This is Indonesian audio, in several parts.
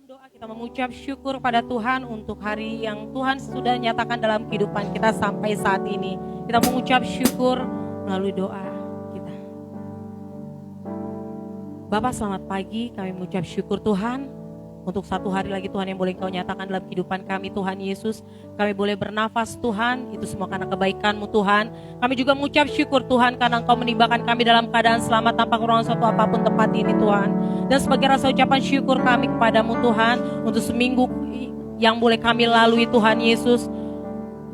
doa kita mengucap syukur pada Tuhan untuk hari yang Tuhan sudah nyatakan dalam kehidupan kita sampai saat ini. Kita mengucap syukur melalui doa kita. Bapak selamat pagi, kami mengucap syukur Tuhan untuk satu hari lagi Tuhan yang boleh Engkau nyatakan dalam kehidupan kami Tuhan Yesus. Kami boleh bernafas Tuhan, itu semua karena kebaikan-Mu Tuhan. Kami juga mengucap syukur Tuhan karena Engkau menimbakan kami dalam keadaan selamat tanpa kekurangan suatu apapun tempat ini Tuhan. Dan sebagai rasa ucapan syukur kami kepada-Mu Tuhan untuk seminggu yang boleh kami lalui Tuhan Yesus.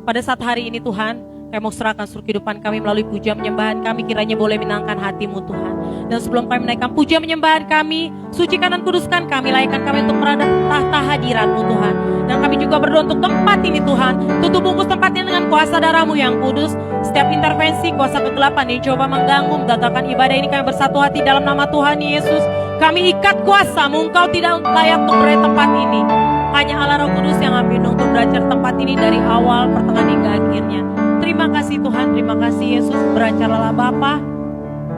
Pada saat hari ini Tuhan, kami mau serahkan seluruh kehidupan kami melalui puja menyembahan kami, kiranya boleh menangkan hati-Mu Tuhan. Dan sebelum kami menaikkan puja menyembahan kami, sucikan dan kuduskan kami, layakkan kami untuk berada tahta hadirat-Mu Tuhan. Dan kami juga berdoa untuk tempat ini Tuhan, tutup bungkus tempat ini dengan kuasa darah-Mu yang kudus. Setiap intervensi kuasa kegelapan yang coba mengganggu, menggagalkan ibadah ini, kami bersatu hati dalam nama Tuhan Yesus. Kami ikat kuasa-Mu, Engkau tidak layak untuk berada tempat ini. Hanya Allah Roh Kudus yang ampun untuk belajar tempat ini dari awal, pertengahan hingga akhirnya. Terima kasih Tuhan, terima kasih Yesus. Berancarlah Bapa,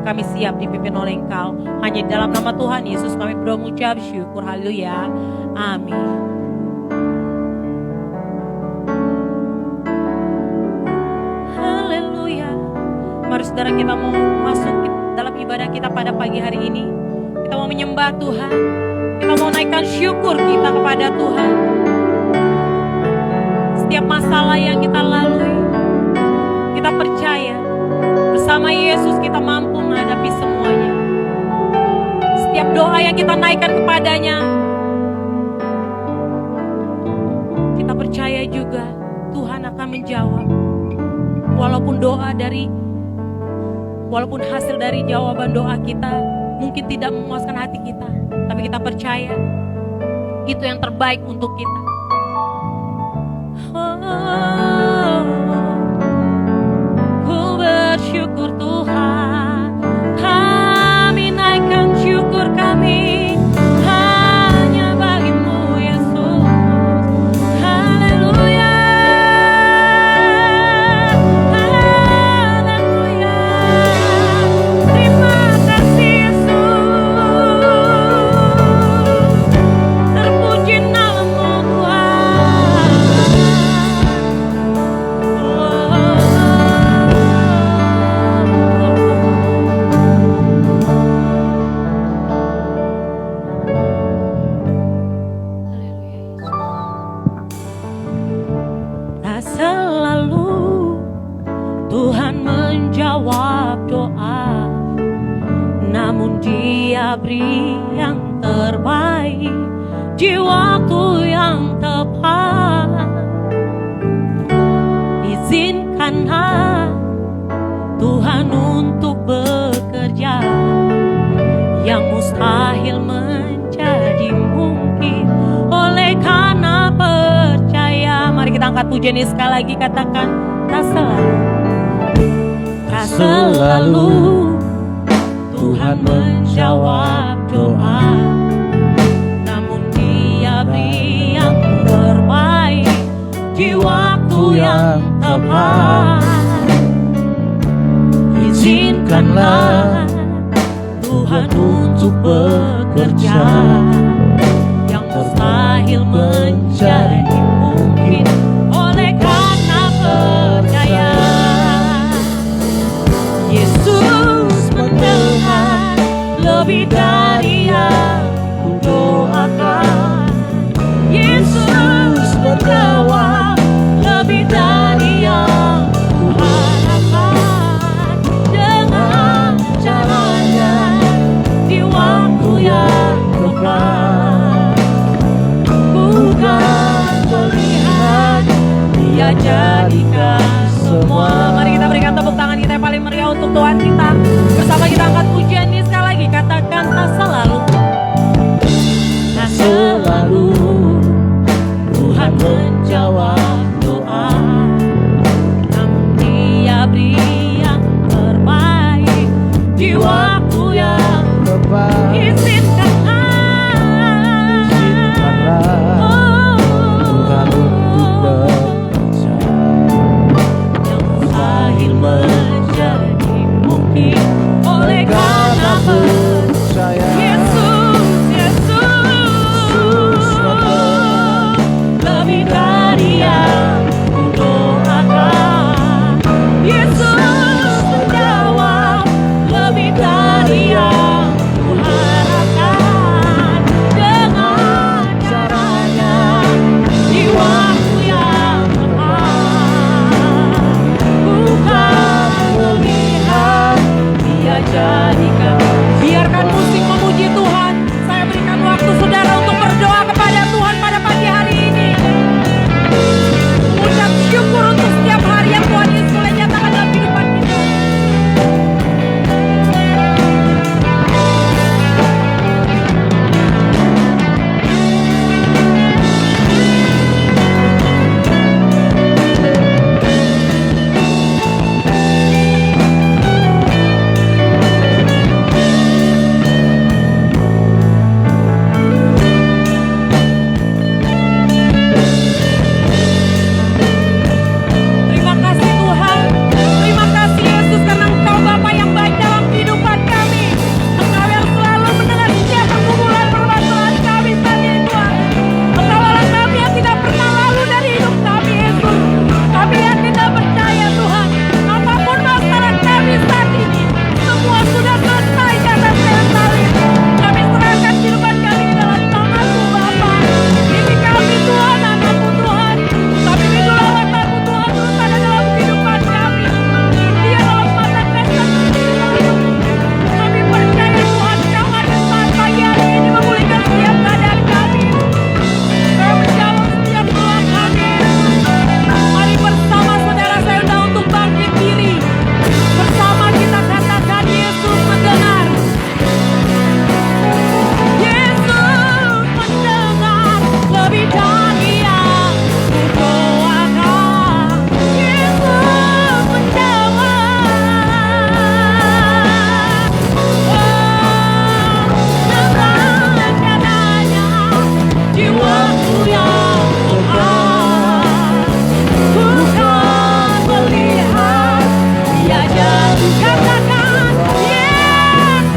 kami siap dipimpin oleh Engkau. Hanya dalam nama Tuhan Yesus kami berdoa mengucap syukur. Haleluya, amin. Haleluya. Mari saudara, kita mau masuk dalam ibadah kita pada pagi hari ini. Kita mau menyembah Tuhan, kita mau naikkan syukur kita kepada Tuhan. Setiap masalah yang kita lalui, kita percaya bersama Yesus kita mampu menghadapi semuanya. Setiap doa yang kita naikkan kepadanya, kita percaya juga Tuhan akan menjawab. Walaupun hasil dari jawaban doa kita mungkin tidak memuaskan hati kita, tapi kita percaya itu yang terbaik untuk kita. Bersyukur Tuhan, kami naikkan syukur kami hanya bagi-Mu Yesus. Haleluya, haleluya. Terima kasih Yesus, terpuji nama-Mu Tuhan. Tuhan menjawab doa, namun Dia beri yang terbaik di waktu yang tepat. Izinkanlah Tuhan untuk bekerja, yang mustahil menjadi mungkin oleh karena percaya. Mari kita angkat pujian ini sekali lagi, katakan tak selalu Tuhan menjawab doa, namun Dia beri yang terbaik di waktu yang tepat. Izinkanlah Tuhan untuk bekerja, yang mustahil menjadi mungkin oleh karena percaya. Yesus mendengar lebih dari yang kudoakan. Yesus menjawab lebih dari yang kuharapkan. Dengan caranya di waktu yang tepat, bukan melihat Dia jadikan semua. Mari kita berikan tepuk tangan kita yang paling meriah untuk Tuhan kita. Bersama kita angkat pujian ini sekali lagi, katakan tak selalu Tuhan menjawab doa, namun Dia beri yang terbaik di waktu yang tepat. Izinkanlah Tuhan untuk bekerja, yang mustahil menjadi mungkin oleh karena percaya. Yesus jadikan. Biarkan musik memuji Tuhan. Saya berikan waktu saudara untuk berdoa kepada Tuhan pada pagi hari ini. Mengucap syukur untuk setiap hari yang Tuhan Yesus mulai nyatakan dalam kehidupan kita. Terima kasih Tuhan, terima kasih Yesus karena Engkau Bapa yang baik dalam kehidupan kami. Engkau yang selalu mendengar setiap pergumulan permasalahan kami saat ini Tuhan. Engkau Allah kami yang tidak pernah lalu dari hidup kami Yesus. Kami yakin dan percaya Tuhan, apapun masalah kami saat ini, semua sudah selesai karena Saya salib. Kami serahkan kehidupan kami ke dalam tangan-Mu Bapa. Ini kami Tuhan, anak-Mu Tuhan. Kami rindu lawatan-Mu Tuhan terus ada dalam kehidupan kami. Biarlah mata kasar kami percaya Tuhan Kau ada saat pagi hari ini memulihkan setiap keadaan kami. Kau menjawab setiap doa kami. Mari bersama saudara saya undang untuk bangkit diri. Bersama kita katakan Yesus mendengar. Yesus mendengar lebih dari yang kudoakan. Yesus menjawab. Dengan caranya di waktu yang tepat. Bukan melihat dia jatuh. Katakan Yesus.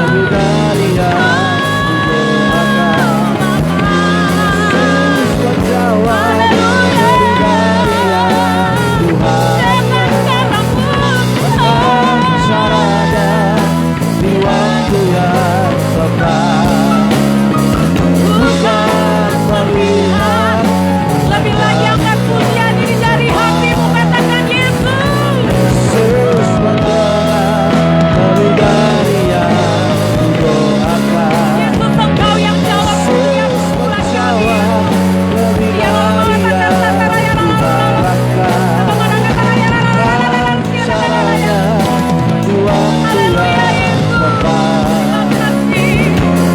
Lebih dari yang kudoakan. Yesus menjawab lebih dari yang Tuhan. Caranya di waktu yang tepat. Bukan melihat Lebih lagi angkat pujian ini dari hatimu. Katakan Yesus. Yesus mendengar lebih dari yang kudoakan. Yesus Engkau yang jawab setiap pukulan kami. Lebih dari yang kuharapkan. Caranya di waktu yang tepat.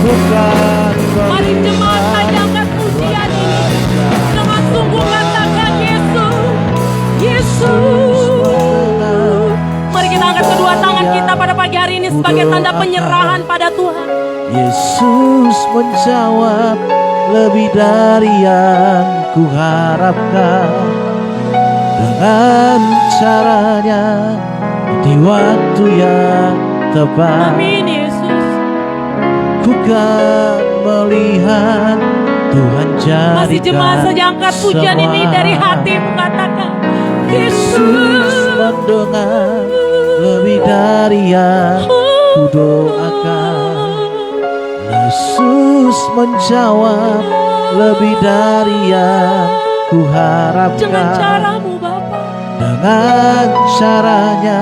Bukan Mari jemaat saja angkat pujian ini. Dengan sungguh katakan Yesus. Yesus. Mari kita angkat kedua tangan kita pada pagi hari ini sebagai tanda penyerahan pada Tuhan. Yesus menjawab lebih dari yang kuharapkan. Dengan caranya di waktu yang tepat. Amin Yesus. Bukan melihat Tuhan jadikan. Masih jemaat saja angkat pujian ini semua. dari hatimu. Katakan Yesus mendengar lebih dari yang kudoakan. Yesus menjawab lebih dari yang Dengan kuharapkan. caramu Bapa. Dengan caranya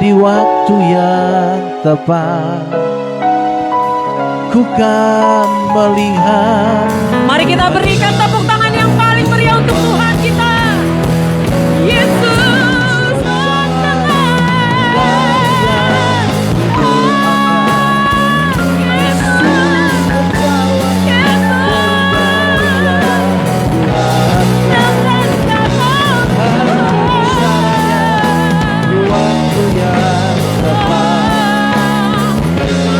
di waktu yang tepat. Ku kan melihat. Mari kita berikan tepuk tangan yang paling meriah untuk Tuhan kita. Yesus mendengar. Di waktu yang tepat.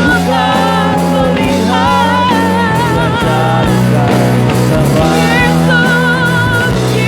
Bukan melihat. Jadikan semua.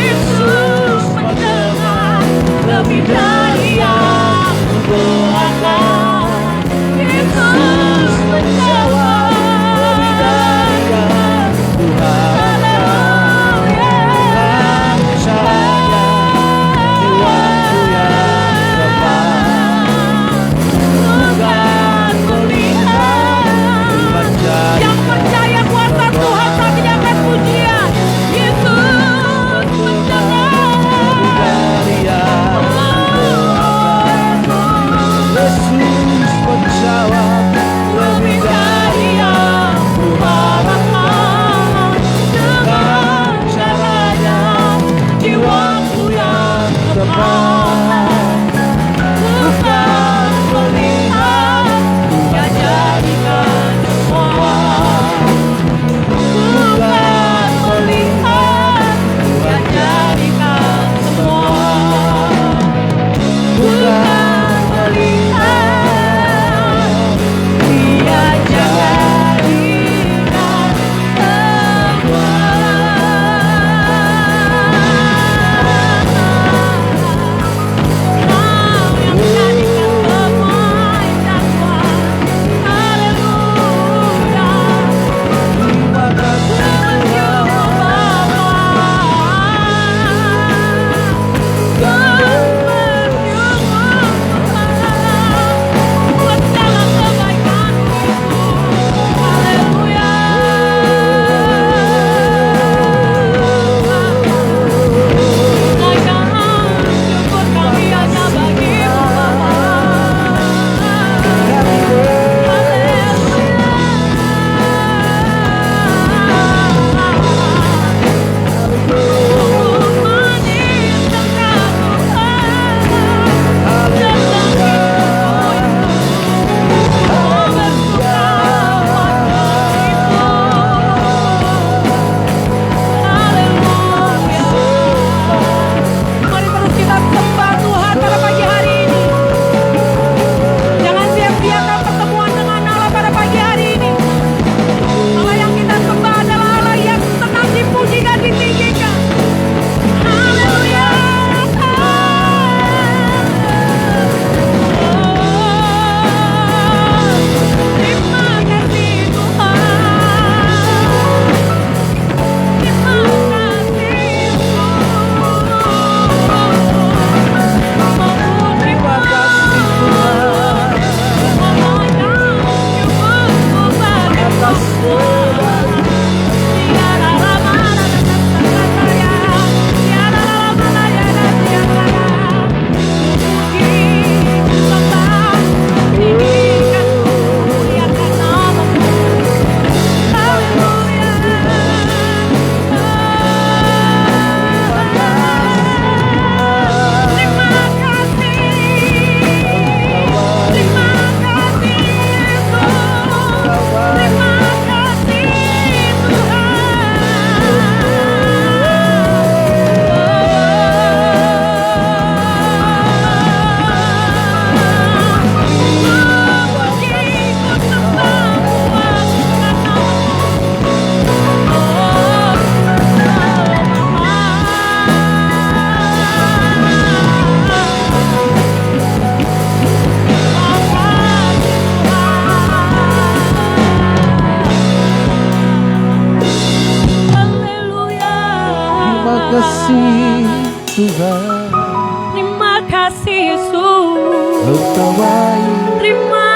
kasih Yesus. Engkau baik. Terima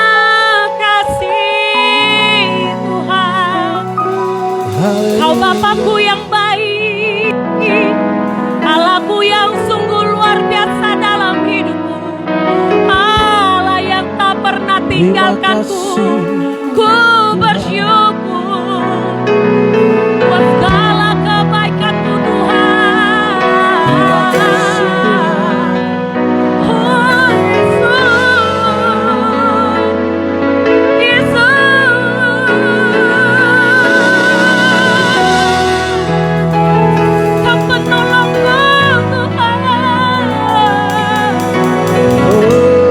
kasih Tuhan. Kau Bapakku yang baik, Allahku yang sungguh luar biasa dalam hidupku, Allah yang tak pernah tinggalkanku. Ku bersyukur buat segala kebaikan-Mu Tuhan. Oh Yesus, Yesus, Kau penolongku Tuhan,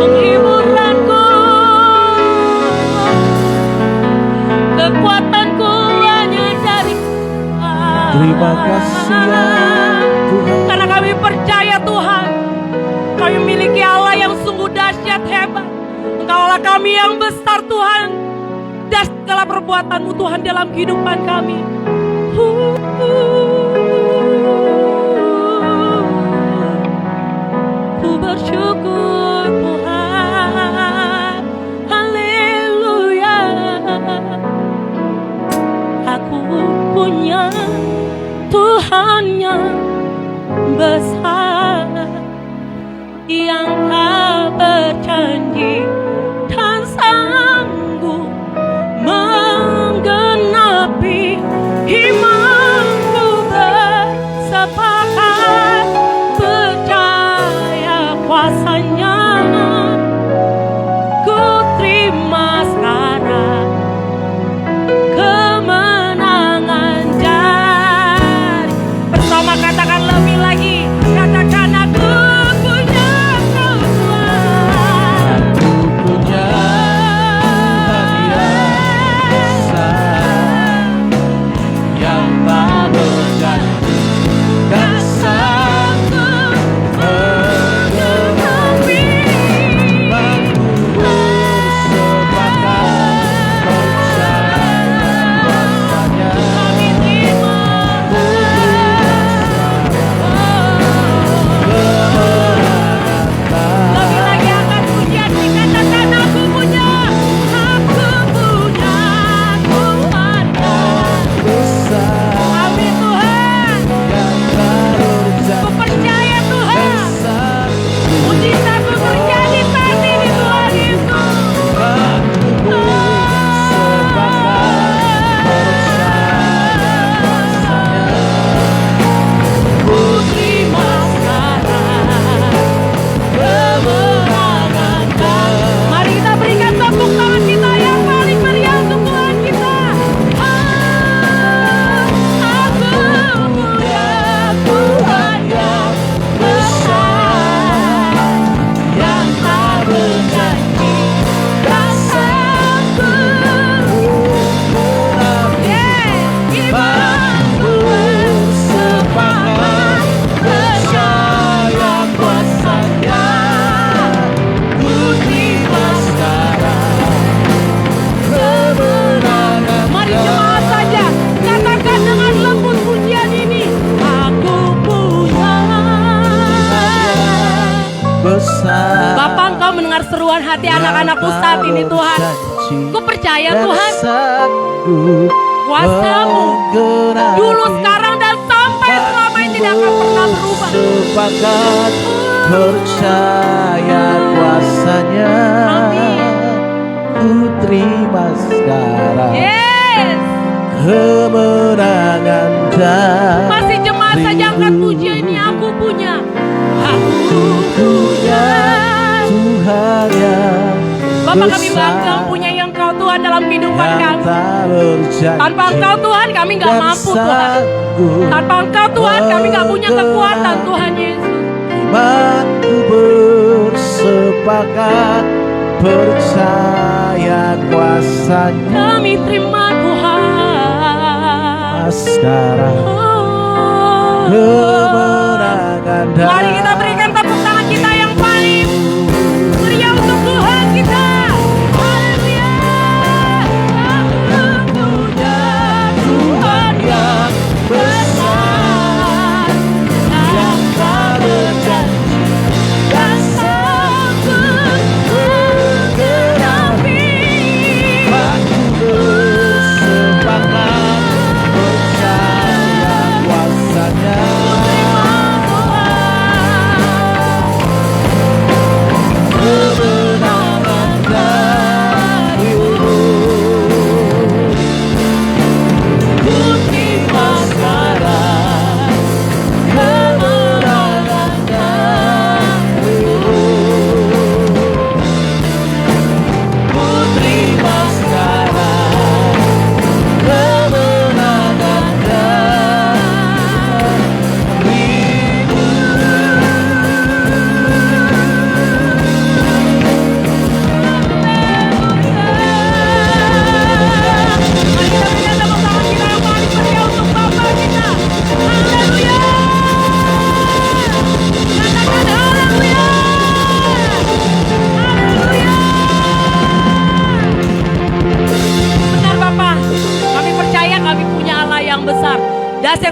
penghiburanku, kekuatanku hanya dari Tuhan. Terima kasih ya Tuhan. Karena kami percaya Tuhan, kami memiliki Allah yang sungguh dahsyat hebat. Engkau Allah kami yang besar Tuhan, dan segala perbuatan-Mu Tuhan dalam kehidupan kami. Ku bersyukur Tuhan, haleluya. Aku punya Tuhan yang besar, yang tak berjanji dan sanggup menggenapi imanku, bersepakat percaya kuasanya. Ku terima sekarang kemenangan dari. Bersama katakan lebih lagi, katakan aku punya Tuhan. Aku punya Tuhan yang besar, yang tak berjanji dan sanggup menggenapi imanku, bersepakat percaya kuasanya. Kami terima lebih lagi akan pujian, dikatakan aku punya Tuhan yang Besar amin Tuhan. yang tak Ku berjanji percaya dan Tuhan, sanggup mujizat-Mu terjadi saat ini Tuhan Yesus. Ku terima sekarang kemenangan kami. Mari kita berikan tepuk tangan kita yang paling meriah untuk Tuhan kita. Aku punya Tuhan yang besar, yang tak berjanji dan sanggup. Imanku bersepakat percaya kuasanya. Ku terima sekarang kemenangan. Mari jemaat saja katakan dengan lembut pujian ini. Aku punya. besar. Bapak, Engkau mendengar seruan hati anak-anakku saat ini Tuhan. Ku percaya Tuhan, kuasa-Mu dulu, sekarang, dan sampai selamanya tidak akan pernah berubah. Sepakat percaya kuasanya. Amin. Ku terima sekarang Yes. kemenangan dari Masih jemaat saja angkat pujian ini. Aku punya. Aku punya. Tuhan yang Bapak, kami besar, bangga mempunyai Engkau Tuhan dalam kehidupan yang kami. tak berjanji Tanpa Engkau Tuhan kami gak dan mampu Tuhan. sanggup Tanpa Engkau Tuhan kami gak punya kekuatan Tuhan Yesus. imanku bersepakat percaya kuasanya. Kami terima Tuhan. Sekarang Oh. kemenangan Mari kita berikan tepuk tangan kita yang paling meriah untuk Tuhan kita. Haleluya. Aku punya Tuhan yang besar, yang tak berjanji dan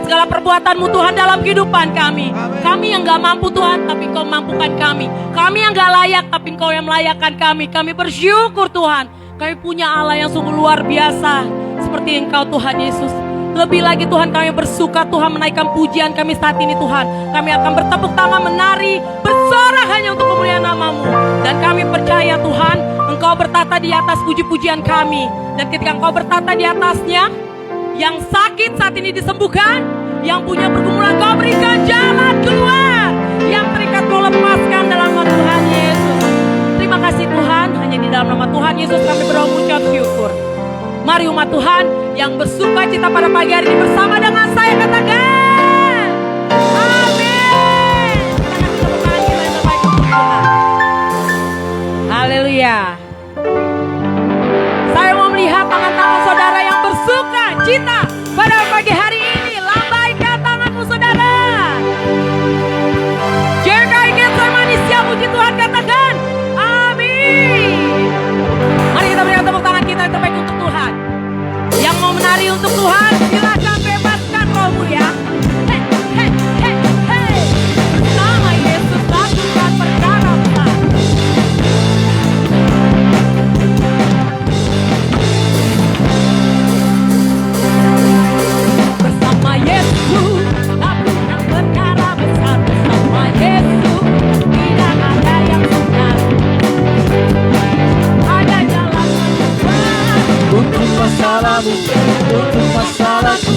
melihat segala perbuatan-Mu Tuhan dalam kehidupan kami. Kami yang gak mampu Tuhan, tapi Engkau mampukan kami. Kami yang gak layak, tapi Engkau yang melayakkan kami. Kami bersyukur Tuhan. Kami punya Allah yang sungguh luar biasa. Seperti Engkau Tuhan Yesus. Lebih lagi Tuhan, kami bersuka Tuhan menaikkan pujian kami saat ini Tuhan. Kami akan bertepuk tangan, menari, bersorak hanya untuk kemuliaan nama-Mu. Dan kami percaya Tuhan, Engkau bertata di atas puji-pujian kami. Dan ketika Engkau bertata di atasnya, yang sakit saat ini disembuhkan, yang punya pergumulan Kau berikan jalan keluar, yang terikat Kau lepaskan dalam nama Tuhan Yesus. Terima kasih Tuhan, hanya di dalam nama Tuhan Yesus kami berdoa mengucap syukur. Mari umat Tuhan yang bersuka cita pada pagi hari ini bersama dengan saya katakan amin. Kita kasih tepuk tangan kita yang terbaik untuk Tuhan. Haleluya. Saya mau melihat tangan-tangan saudara yang bersuka cita pada pagi hari ini. Lambaikan tanganmu saudara. Jika ingin saya manusia puji Tuhan katakan amin. Mari kita berikan tepuk tangan kita yang terbaik untuk Tuhan. Yang mau menari untuk Tuhan silakan bebaskan rohmu ya. Hey, hey, hey, hey. Bersama Yesus lakukan perkara besar. Bersama Yesus lakukan perkara besar. Bersama Yesus tidak ada yang sukar. Ada jalan keluar untuk masalahmu, untuk masalahku,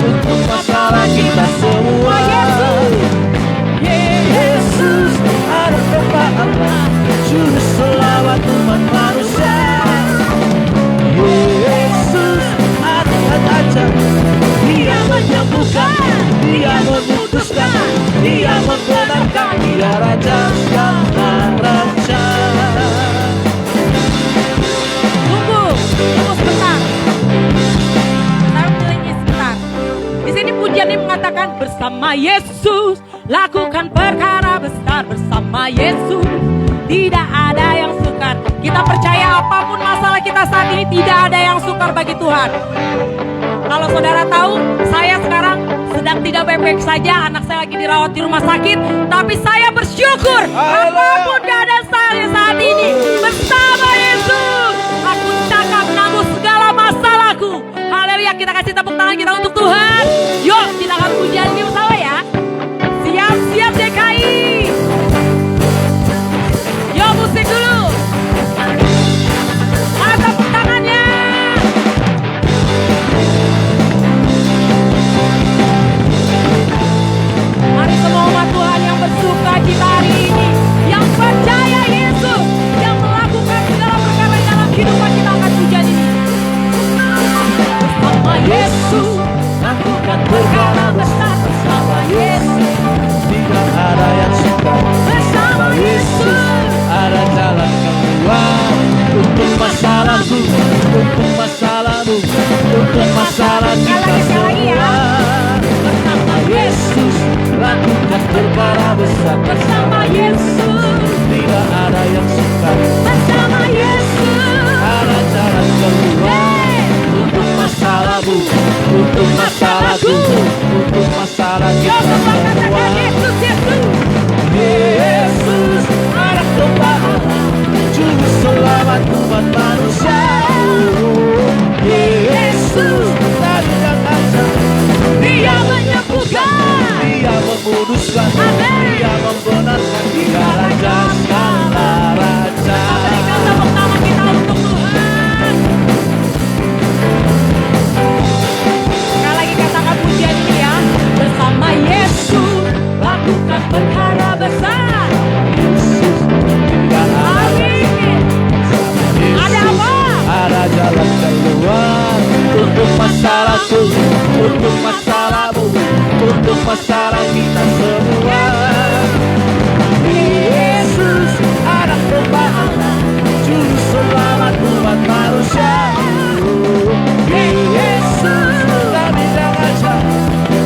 untuk masalah kita semua. Yesus ada tempat Allah, juru selamat umat manusia. Yesus ada aja, Dia menyembuhkan, Dia memutuskan, Dia membenarkan, Dia Raja segala raja. Tunggu sebentar. Saya menyanyi sebentar. Di sini pujian ini mengatakan bersama Yesus lakukan perkara besar. Bersama Yesus tidak ada yang sukar. Kita percaya apapun masalah kita saat ini tidak ada yang sukar bagi Tuhan. Kalau saudara tahu, saya sekarang sedang tidak baik-baik saja. Anak saya lagi dirawat di rumah sakit. Tapi saya bersyukur apapun keadaan saya saat ini bersama Yesus. Aku cakap menanggung segala masalahku. Haleluya, kita kasih tepuk tangan kita untuk Tuhan. Yuk, kita akan pujian ini bersama ya. Siap-siap DKI. Yuk, musik dulu. Mana tepuk tangannya? Mari semua umat Tuhan yang bersuka cita hari ini, yang percaya Yesus, yang melakukan segala perkara dalam kehidupan kita akan pujian ini. Bersama Yesus, lakukan perkara besar. Bersama Yesus, tidak ada yang suka. bersama Yesus. Ada jalan keluar untuk masalahku, untuk masalahmu, untuk masalah kita semua. Bersama Yesus lakukan perkara besar. Bersama Yesus, Tidak ada yang suka. bersama Yesus. Ada jalan keluar untuk masalahmu, untuk masalahku, untuk masalah Yo, kita semua semua. katakan Yesus, Yesus. Yesus anak domba Allah, juru selamat umat manusia. Yesus tadi yang aja, Dia menyembuhkan. Dia memuduskan, Amin. Dia membenarkan, Dia Raja segala raja. Berikan tepuk tangan kita untuk Tuhan. Sekali lagi katakan pujian ini ya. Bersama Yesus lakukan perkara besar. Yesus tidak ada Amin. Ada apa? Ada jalan keluar untuk masalahku, untuk masalahmu, untuk masalah kita semua. Yesus anak domba Allah, juru selamat umat manusia. Yesus kami aja,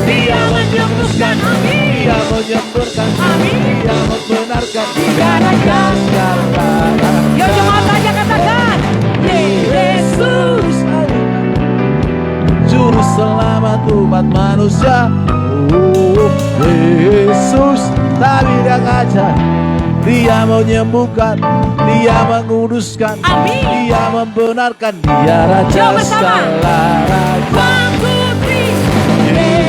Dia menyembuhkan, Dia menyembuhkan, Dia membenarkan, Dia Raja segala. Yo, jemaat saja katakan Yesus. Juru selamat umat umat manusia. Oh, Yesus tak bidang aja. Dia menyembuhkan, Dia menguduskan, Amin. Dia membenarkan, Dia Raja Coba bersama. segala raja. One, two, three.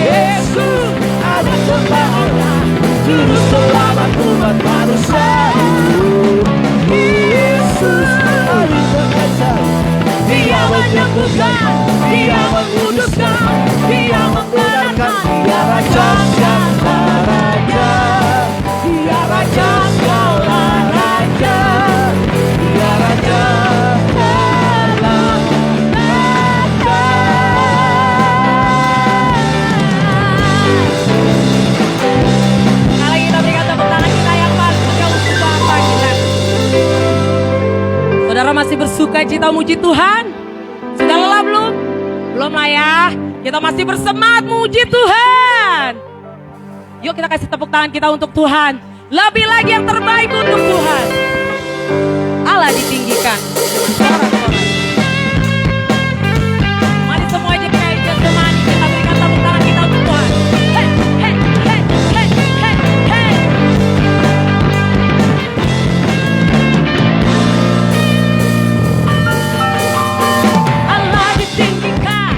Yesus ada sembahnya, Juru selamat umat manusia. Yesus tak bidang aja. Dia menyembuhkan, Dia menguduskan, Dia membenarkan, Dia Raja segala raja. Dia Raja segala raja. Dia Raja segala raja. Sekali lagi kita berikan tepuk tangan kita yang paling jauh Bapa kita. Saudara masih bersuka cita muji Tuhan? Sudah lelah belum? Belum lah ya. Kita masih bersemangat muji Tuhan. Yuk kita kasih tepuk tangan kita untuk Tuhan. Lebih lagi yang terbaik untuk Tuhan. Allah ditinggikan. Mari semua aja kayak Getsemani. Kita berikan tepuk tangan kita untuk Tuhan. Hey, hey, hey, hey, hey, hey. Allah ditinggikan.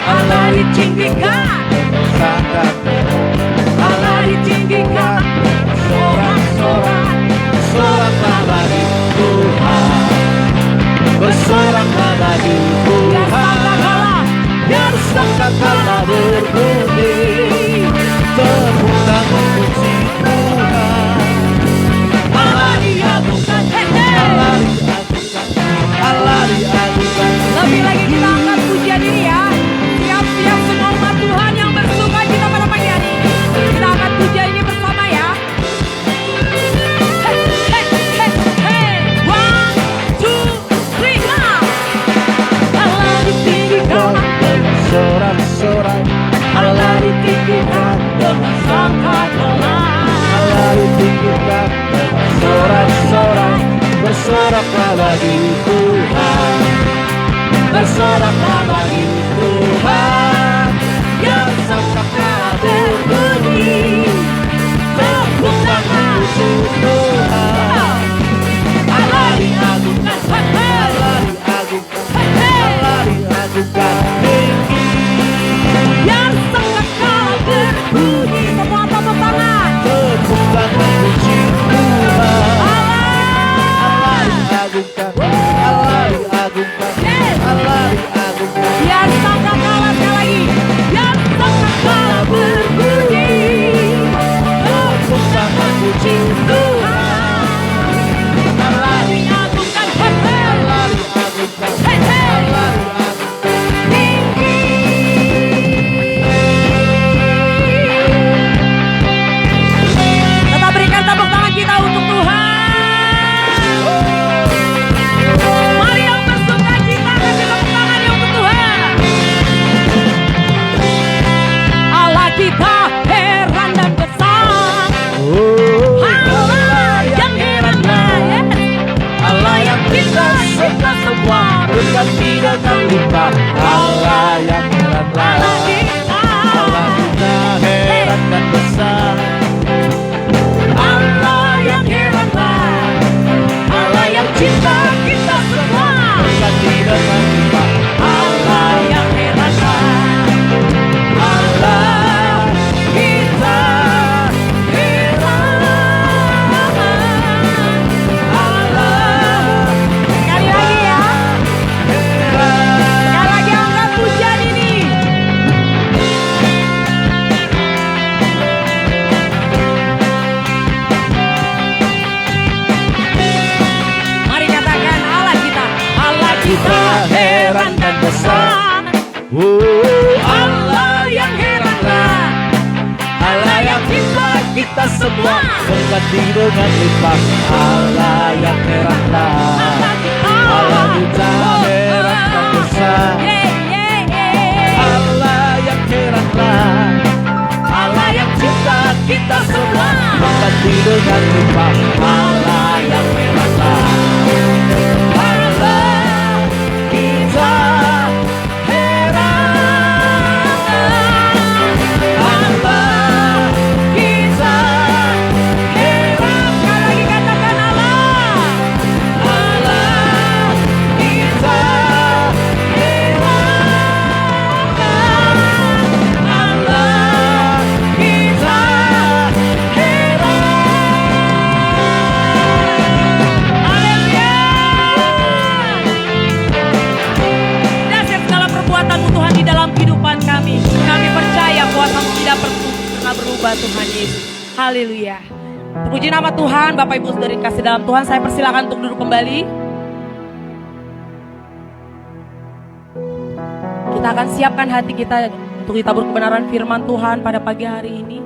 Allah ditinggikan. Sangat Allah ditinggikan. Sorak-sorak. bersoraklah bagi Tuhan, bersoraklah bagi Tuhan, biar sangkakala berbunyi, tepuk tangan puji Tuhan. Allah diagungkan, Allah diagungkan, Allah diagungkan. Lebih lagi kita angkat pujian ini ya. Siap-siap semua umat Tuhan yang bersuka cita pada pagi hari ini. Kita angkat pujian ini bersama ya. Hey, hey, hey, hey. One, two, three, now. Allah ditinggikan. Sorak-sorak, Allah ditinggikan dengan sangkakala. Allah ditinggikan, sorak-sorak, bersoraklah bagi Tuhan, bersoraklah bagi Tuhan, yang sangkakala berbunyi, tepuk tangan puji Tuhan. Allah diagungkan, Allah diagungkan, Allah diagungkan tinggi, Yang sangkakala berbunyi. Semua tepuk tangan. tepuk tangan puji Tuhan. Allah diagungkan, Allah diagungkan, Yes. Allah diagungkan. Yang sangkakala sekali lagi. Yang sangkakala berbunyi. Tepuk tangan puji Tuhan. Allah diagungkan. Hey, hey. Allah diagungkan, Hey, hey. Allah diagungkan. Tinggi. Tetap berikan tepuk tangan kita untuk Tuhan. Mari yang bersuka cita kasih tepuk tangannya untuk Tuhan. Allah kita heran dan kesal. Oh, Allah yang heranlah, yes. Allah yang kita semua berganti dengan limpah. Allah yang heranlah, Allah kita. Allah kita heran dan besar. Allah yang heranlah. Allah yang cinta kita semua. Berganti dengan limpah. Allah yang heranlah. Allah Kita heran. Allah Sekali lagi ya. heran. Sekali lagi angkat pujian ini. Mari katakan Allah kita. Allah kita heran dan besar. Oh, Allah yang heranlah. Allah yang cinta kita semua berganti dengan limpah. Allah yang heranlah, Allah kita. Allah kita heran dan besar. Yeah, yeah, yeah. Allah yang heranlah, Allah yang cinta kita semua berganti dengan limpah. Allah yang heranlah, Allah kita heran. Yesus. Haleluya. Puji nama Tuhan. Bapak Ibu saudara yang kasih dalam Tuhan, saya persilakan untuk duduk kembali. Kita akan siapkan hati kita untuk ditabur kebenaran firman Tuhan pada pagi hari ini.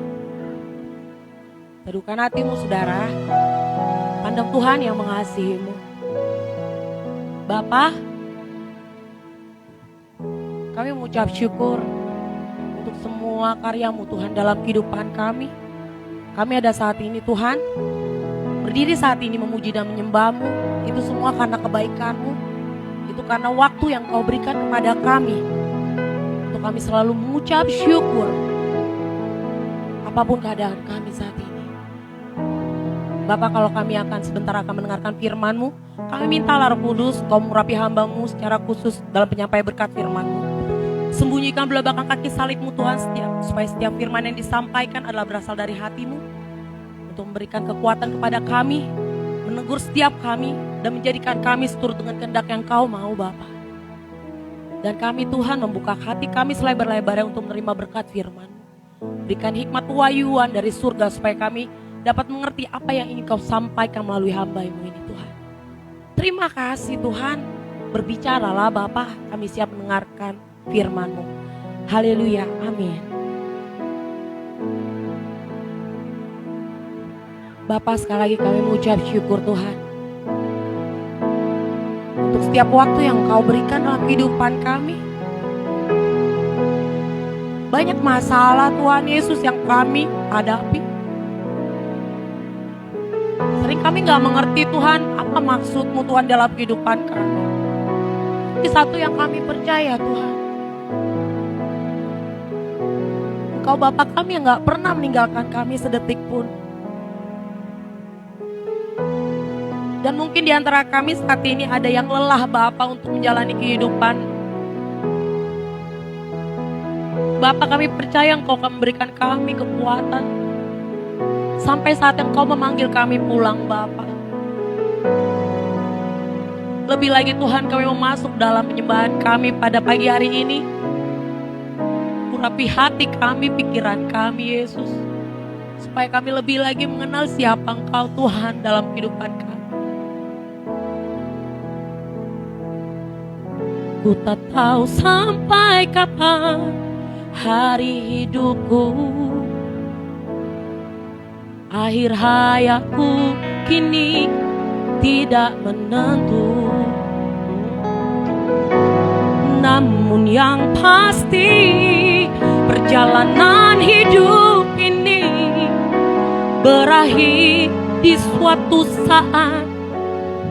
Teduhkan hatimu saudara. Pandang Tuhan yang mengasihimu. Bapa, kami mengucap syukur untuk semua karya-Mu Tuhan dalam kehidupan kami. Kami ada saat ini Tuhan, berdiri saat ini memuji dan menyembah-Mu. Itu semua karena kebaikan-Mu. Itu karena waktu yang Kau berikan kepada kami. Untuk kami selalu mengucap syukur. Apapun keadaan kami saat ini. Bapak, kalau kami sebentar akan mendengarkan firman-Mu, kami mintalah Roh Kudus, Kau mengurapi hamba-Mu secara khusus dalam penyampaian berkat firman-Mu. Sembunyikan belah belakang kaki salib-Mu Tuhan, supaya setiap firman yang disampaikan adalah berasal dari hati-Mu, untuk memberikan kekuatan kepada kami, menegur setiap kami, dan menjadikan kami seturut dengan kehendak yang Kau mau Bapak. Dan kami Tuhan membuka hati kami selebar-lebarnya untuk menerima berkat firman-Mu. Berikan hikmat pewahyuan dari surga supaya kami dapat mengerti apa yang ingin Kau sampaikan melalui hamba-Mu ini Tuhan. Terima kasih Tuhan. Berbicaralah Bapa, kami siap mendengarkan firman-Mu. Haleluya, amin. Bapa, sekali lagi kami mengucap syukur Tuhan. Untuk setiap waktu yang Kau berikan dalam kehidupan kami. Banyak masalah Tuhan Yesus yang kami hadapi. Sering kami gak mengerti Tuhan, apa maksud-Mu Tuhan dalam kehidupan kami. Ini satu yang kami percaya Tuhan. Engkau Bapa kami yang gak pernah meninggalkan kami sedetik pun. Dan mungkin di antara kami saat ini ada yang lelah Bapa untuk menjalani kehidupan. Bapa, kami percaya Engkau akan memberikan kami kekuatan. Sampai saat yang Kau memanggil kami pulang Bapa. Lebih lagi Tuhan, kami mau masuk dalam penyembahan kami pada pagi hari ini. Urapi hati kami, pikiran kami Yesus. Supaya kami lebih lagi mengenal siapa Engkau Tuhan dalam kehidupan kami. Ku tak tahu sampai kapan hari hidupku. Akhir hayatku kini tidak menentu. Namun yang pasti perjalanan hidup ini berakhir di suatu saat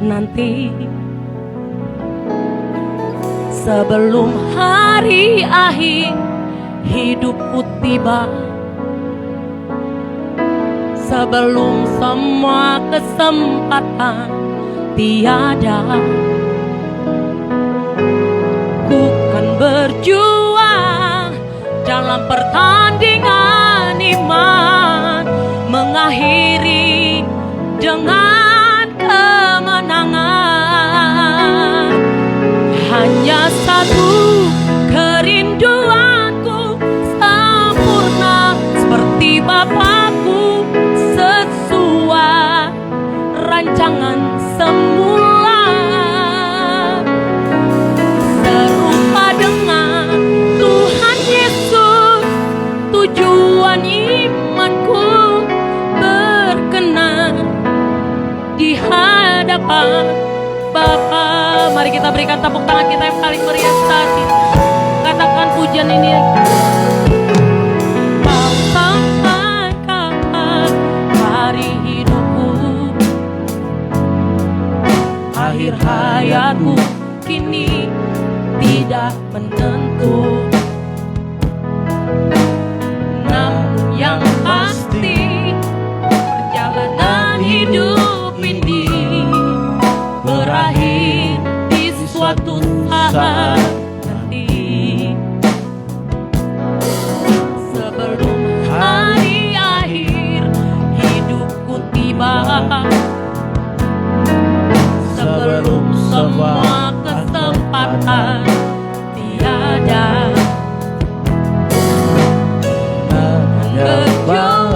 nanti. Sebelum hari akhir hidupku tiba, sebelum semua kesempatan tiada, ku kan berjuang dalam pertandingan iman, mengakhiri dengan kemenangan. Hanya satu kerinduanku, sempurna seperti Bapakku, sesuai rancangan semula, serupa dengan Tuhan Yesus. Tujuan imanku berkenan di hadapan Bapa. Mari kita berikan tepuk tangan kita yang paling meriah saat ini. Katakan pujian ini. Mau sampai kapan hari hidupku, akhir hayatku kini tidak menentu. Namun yang pasti perjalanan hidup ini berakhir di suatu saat nanti. Sebelum hari akhir hidupku tiba, sebelum semua kesempatan tiada, berjuang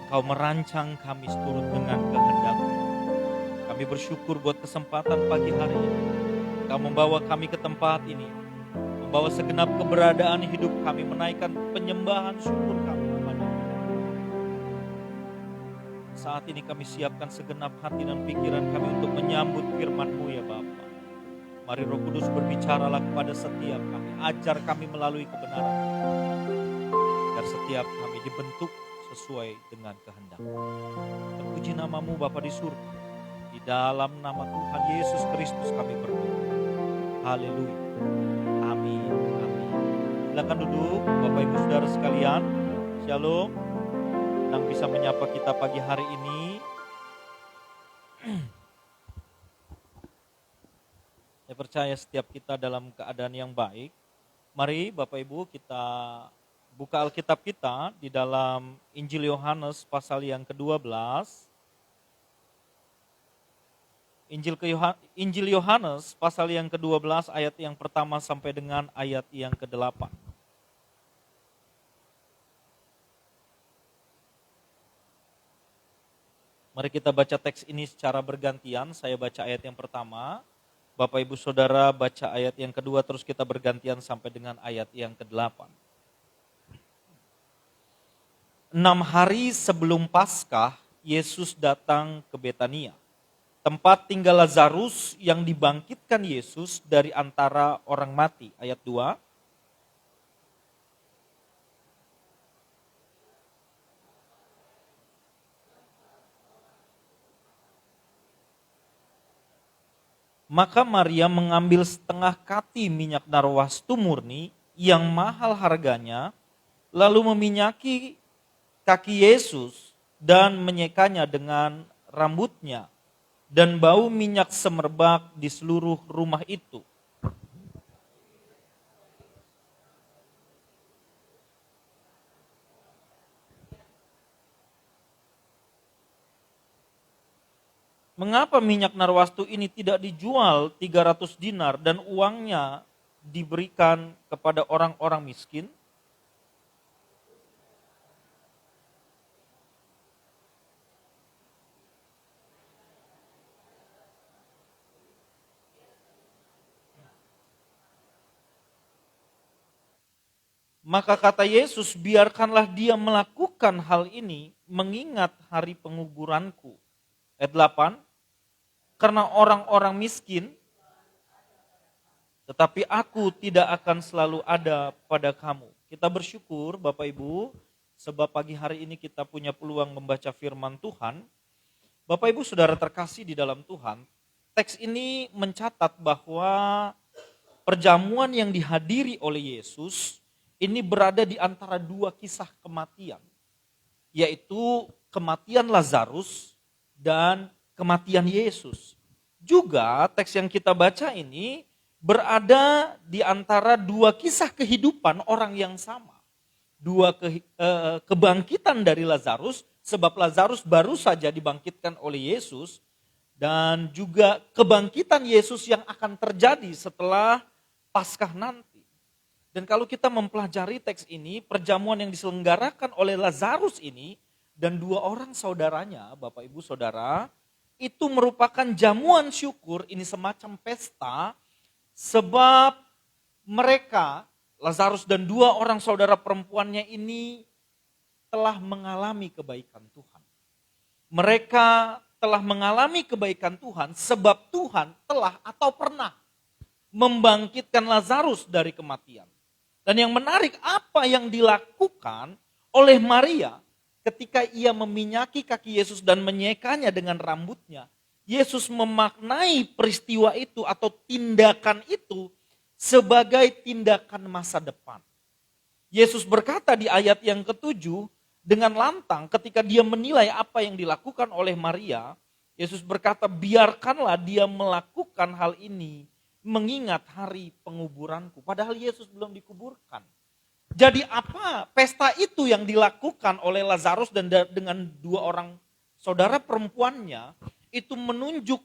Engkau merancang kami seturut dengan kehendak-Mu. Kami bersyukur buat kesempatan pagi hari ini. Engkau membawa kami ke tempat ini, membawa segenap keberadaan hidup kami, menaikkan penyembahan syukur kami kepada-Mu. Saat ini kami siapkan segenap hati dan pikiran kami untuk menyambut firman-Mu ya Bapa. Mari Roh Kudus berbicaralah kepada setiap kami, ajar kami melalui kebenaran, agar setiap kami dibentuk sesuai dengan kehendak. Terpuji nama-Mu Bapa di surga. Di dalam nama Tuhan Yesus Kristus kami berdoa. Haleluya. Amin. Amin. Silakan duduk Bapak Ibu Saudara sekalian. Shalom. Yang bisa menyapa kita pagi hari ini. Saya percaya setiap kita dalam keadaan yang baik. Mari Bapak Ibu kita buka Alkitab kita di dalam Injil Yohanes pasal yang ke-12. Injil Yohanes pasal yang ke-12 ayat yang pertama sampai dengan ayat yang ke-8. Mari kita baca teks ini secara bergantian. Saya baca ayat yang pertama, Bapak Ibu Saudara baca ayat yang kedua, terus kita bergantian sampai dengan ayat yang ke-8. 6 hari sebelum Paskah, Yesus datang ke Betania, tempat tinggal Lazarus yang dibangkitkan Yesus dari antara orang mati. Ayat 2. Maka Maria mengambil setengah kati minyak narwastu murni yang mahal harganya, lalu meminyaki kaki Yesus dan menyekanya dengan rambutnya, dan bau minyak semerbak di seluruh rumah itu. Mengapa minyak narwastu ini tidak dijual 300 dinar dan uangnya diberikan kepada orang-orang miskin? Maka kata Yesus, biarkanlah dia melakukan hal ini mengingat hari penguburanku. Ayat 8, karena orang-orang miskin, tetapi aku tidak akan selalu ada pada kamu. Kita bersyukur Bapak Ibu, sebab pagi hari ini kita punya peluang membaca firman Tuhan. Bapak Ibu Saudara terkasih di dalam Tuhan, teks ini mencatat bahwa perjamuan yang dihadiri oleh Yesus ini berada di antara dua kisah kematian, yaitu kematian Lazarus dan kematian Yesus. Juga teks yang kita baca ini berada di antara dua kisah kehidupan orang yang sama. Dua kebangkitan dari Lazarus, sebab Lazarus baru saja dibangkitkan oleh Yesus, dan juga kebangkitan Yesus yang akan terjadi setelah Paskah nanti. Dan kalau kita mempelajari teks ini, perjamuan yang diselenggarakan oleh Lazarus ini dan dua orang saudaranya, Bapak Ibu Saudara, itu merupakan jamuan syukur, ini semacam pesta, sebab mereka, Lazarus dan dua orang saudara perempuannya ini telah mengalami kebaikan Tuhan. Mereka telah mengalami kebaikan Tuhan sebab Tuhan telah atau pernah membangkitkan Lazarus dari kematian. Dan yang menarik, apa yang dilakukan oleh Maria ketika ia meminyaki kaki Yesus dan menyekanya dengan rambutnya, Yesus memaknai peristiwa itu atau tindakan itu sebagai tindakan masa depan. Yesus berkata di ayat yang ke-7 dengan lantang ketika dia menilai apa yang dilakukan oleh Maria, Yesus berkata, biarkanlah dia melakukan hal ini mengingat hari penguburanku. Padahal Yesus belum dikuburkan. Jadi apa pesta itu yang dilakukan oleh Lazarus dan dengan dua orang saudara perempuannya itu menunjuk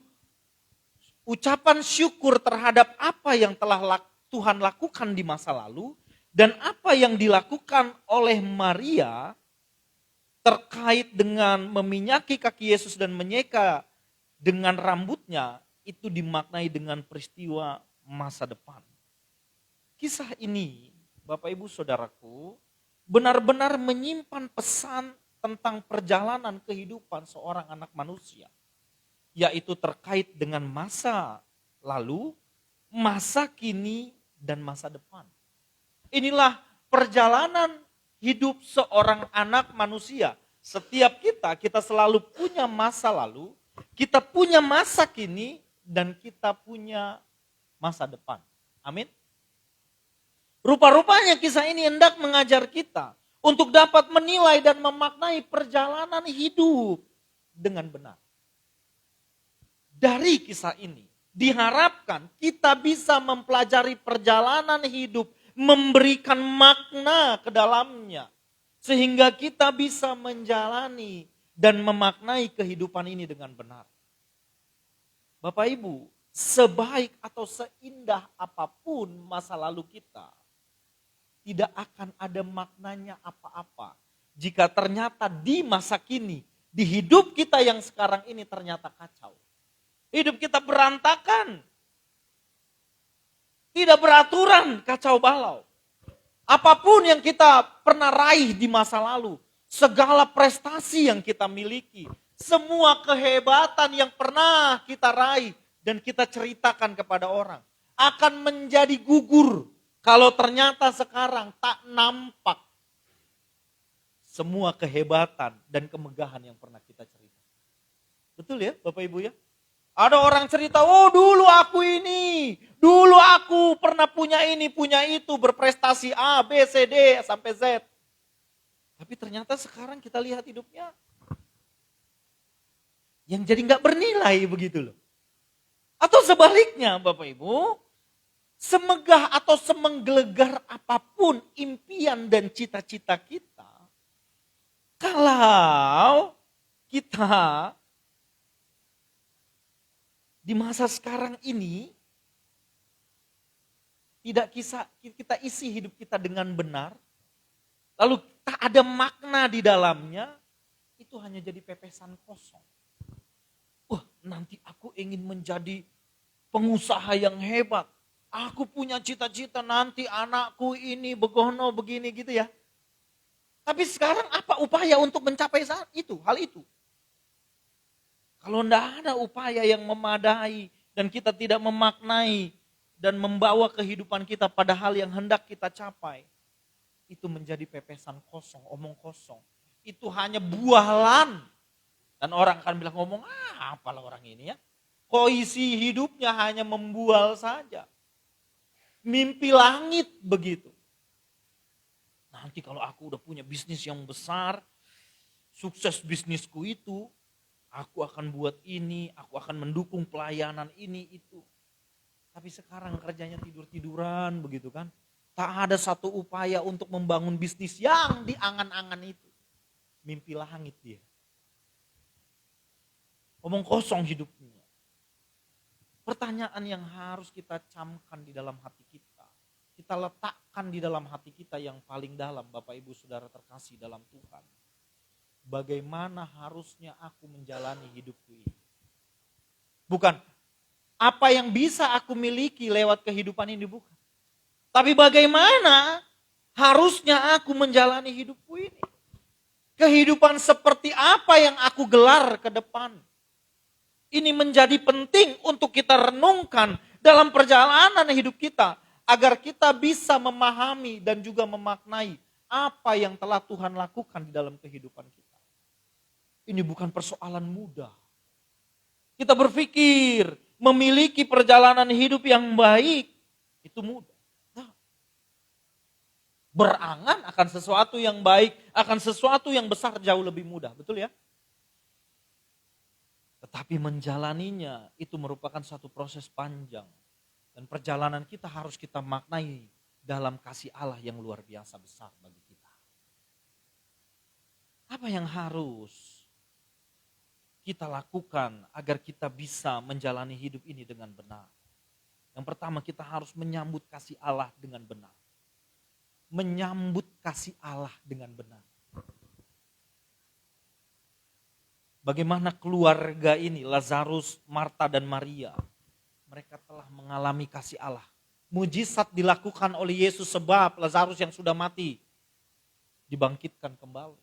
ucapan syukur terhadap apa yang telah Tuhan lakukan di masa lalu dan apa yang dilakukan oleh Maria terkait dengan meminyaki kaki Yesus dan menyeka dengan rambutnya, itu dimaknai dengan peristiwa masa depan. Kisah ini, Bapak Ibu Saudaraku, benar-benar menyimpan pesan tentang perjalanan kehidupan seorang anak manusia, yaitu terkait dengan masa lalu, masa kini, dan masa depan. Inilah perjalanan hidup seorang anak manusia. Setiap kita selalu punya masa lalu, kita punya masa kini, dan kita punya masa depan. Amin. Rupa-rupanya kisah ini hendak mengajar kita untuk dapat menilai dan memaknai perjalanan hidup dengan benar. Dari kisah ini, diharapkan kita bisa mempelajari perjalanan hidup, memberikan makna ke dalamnya, sehingga kita bisa menjalani dan memaknai kehidupan ini dengan benar. Bapak Ibu, sebaik atau seindah apapun masa lalu kita, tidak akan ada maknanya apa-apa jika ternyata di masa kini, di hidup kita yang sekarang ini ternyata kacau. Hidup kita berantakan. Tidak beraturan, kacau balau. Apapun yang kita pernah raih di masa lalu, segala prestasi yang kita miliki, semua kehebatan yang pernah kita raih dan kita ceritakan kepada orang, akan menjadi gugur kalau ternyata sekarang tak nampak semua kehebatan dan kemegahan yang pernah kita cerita. Betul ya Bapak Ibu ya? Ada orang cerita, oh dulu aku ini, dulu aku pernah punya ini, punya itu, berprestasi A, B, C, D, sampai Z. Tapi ternyata sekarang kita lihat hidupnya, yang jadi nggak bernilai begitu loh. Atau sebaliknya Bapak Ibu, semegah atau semenggelegar apapun impian dan cita-cita kita, kalau kita di masa sekarang ini tidak kita isi hidup kita dengan benar, lalu tak ada makna di dalamnya, itu hanya jadi pepesan kosong. Wah, nanti aku ingin menjadi pengusaha yang hebat. Aku punya cita-cita nanti anakku ini begono begini gitu ya. Tapi sekarang apa upaya untuk mencapai hal itu? Kalau tidak ada upaya yang memadai dan kita tidak memaknai dan membawa kehidupan kita pada hal yang hendak kita capai, itu menjadi pepesan kosong, omong kosong. Itu hanya bualan. Dan orang akan bilang ngomong, apalah orang ini ya. Kok isi hidupnya hanya membual saja. Mimpi langit begitu. Nanti kalau aku udah punya bisnis yang besar, sukses bisnisku itu, aku akan buat ini, aku akan mendukung pelayanan ini itu. Tapi sekarang kerjanya tidur-tiduran begitu kan. Tak ada satu upaya untuk membangun bisnis yang diangan-angan itu. Mimpi langit dia. Omong kosong hidupnya. Pertanyaan yang harus kita camkan di dalam hati kita. Kita letakkan di dalam hati kita yang paling dalam, Bapak Ibu Saudara terkasih dalam Tuhan. Bagaimana harusnya aku menjalani hidupku ini. Bukan apa yang bisa aku miliki lewat kehidupan ini, bukan. Tapi bagaimana harusnya aku menjalani hidupku ini. Kehidupan seperti apa yang aku gelar ke depan. Ini menjadi penting untuk kita renungkan dalam perjalanan hidup kita. Agar kita bisa memahami dan juga memaknai apa yang telah Tuhan lakukan di dalam kehidupan kita. Ini bukan persoalan mudah. Kita berpikir memiliki perjalanan hidup yang baik, itu mudah. Nah, berangan akan sesuatu yang baik, akan sesuatu yang besar jauh lebih mudah, betul ya? Tetapi menjalaninya itu merupakan satu proses panjang. Dan perjalanan kita harus kita maknai dalam kasih Allah yang luar biasa besar bagi kita. Apa yang harus kita lakukan agar kita bisa menjalani hidup ini dengan benar? Yang pertama, kita harus menyambut kasih Allah dengan benar. Menyambut kasih Allah dengan benar. Bagaimana keluarga ini, Lazarus, Marta dan Maria, mereka telah mengalami kasih Allah. Mujizat dilakukan oleh Yesus sebab Lazarus yang sudah mati dibangkitkan kembali.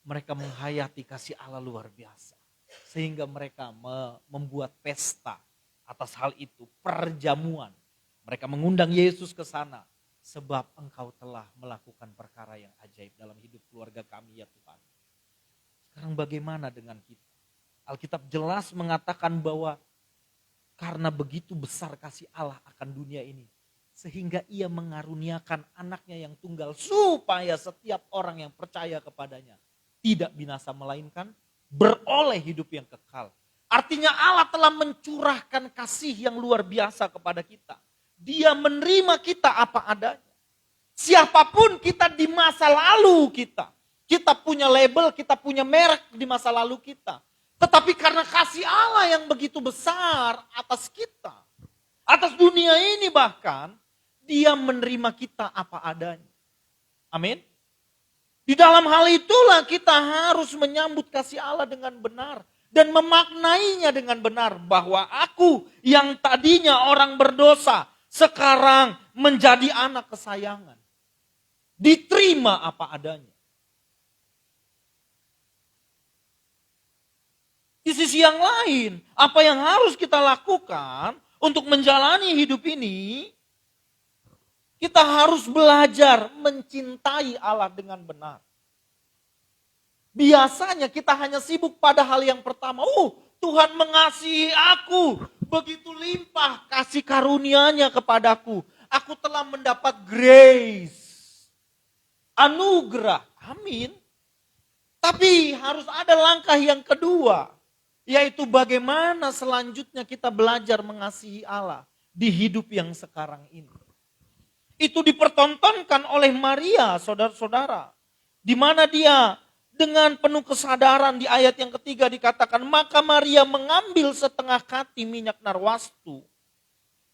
Mereka menghayati kasih Allah luar biasa. Sehingga mereka membuat pesta atas hal itu, perjamuan. Mereka mengundang Yesus ke sana. Sebab engkau telah melakukan perkara yang ajaib dalam hidup keluarga kami ya Tuhan. Sekarang bagaimana dengan kita? Alkitab jelas mengatakan bahwa karena begitu besar kasih Allah akan dunia ini. Sehingga ia mengaruniakan anaknya yang tunggal supaya setiap orang yang percaya kepadanya tidak binasa melainkan beroleh hidup yang kekal. Artinya Allah telah mencurahkan kasih yang luar biasa kepada kita. Dia menerima kita apa adanya. Siapapun kita di masa lalu kita. Kita punya label, kita punya merek di masa lalu kita. Tetapi karena kasih Allah yang begitu besar atas kita. Atas dunia ini bahkan. Dia menerima kita apa adanya. Amin. Di dalam hal itulah kita harus menyambut kasih Allah dengan benar. Dan memaknainya dengan benar. Bahwa aku yang tadinya orang berdosa. Sekarang menjadi anak kesayangan. Diterima apa adanya. Di sisi yang lain, apa yang harus kita lakukan untuk menjalani hidup ini, kita harus belajar mencintai Allah dengan benar. Biasanya kita hanya sibuk pada hal yang pertama. Tuhan mengasihi aku. Begitu limpah kasih karunia-Nya kepadaku. Aku telah mendapat grace. Anugerah. Amin. Tapi harus ada langkah yang kedua. Yaitu bagaimana selanjutnya kita belajar mengasihi Allah. Di hidup yang sekarang ini. Itu dipertontonkan oleh Maria, saudara-saudara. Di mana dia dengan penuh kesadaran di ayat yang ketiga dikatakan, maka Maria mengambil setengah kati minyak narwastu,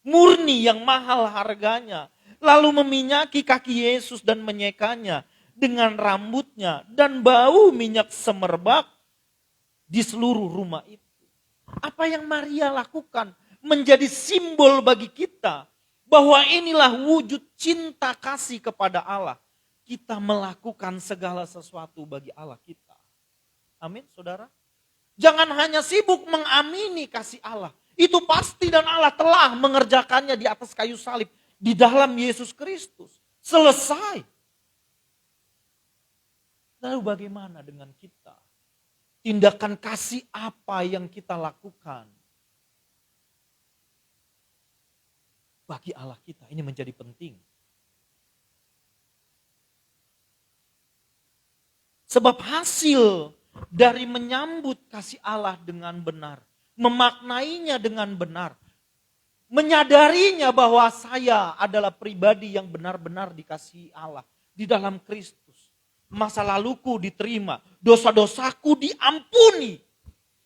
murni yang mahal harganya, lalu meminyaki kaki Yesus dan menyekanya dengan rambutnya dan bau minyak semerbak di seluruh rumah itu. Apa yang Maria lakukan menjadi simbol bagi kita bahwa inilah wujud cinta kasih kepada Allah. Kita melakukan segala sesuatu bagi Allah kita. Amin, saudara. Jangan hanya sibuk mengamini kasih Allah. Itu pasti dan Allah telah mengerjakannya di atas kayu salib. Di dalam Yesus Kristus. Selesai. Lalu bagaimana dengan kita? Tindakan kasih apa yang kita lakukan? Bagi Allah kita, ini menjadi penting. Sebab hasil dari menyambut kasih Allah dengan benar, memaknainya dengan benar, menyadarinya bahwa saya adalah pribadi yang benar-benar dikasihi Allah di dalam Kristus. Masa laluku diterima, dosa-dosaku diampuni.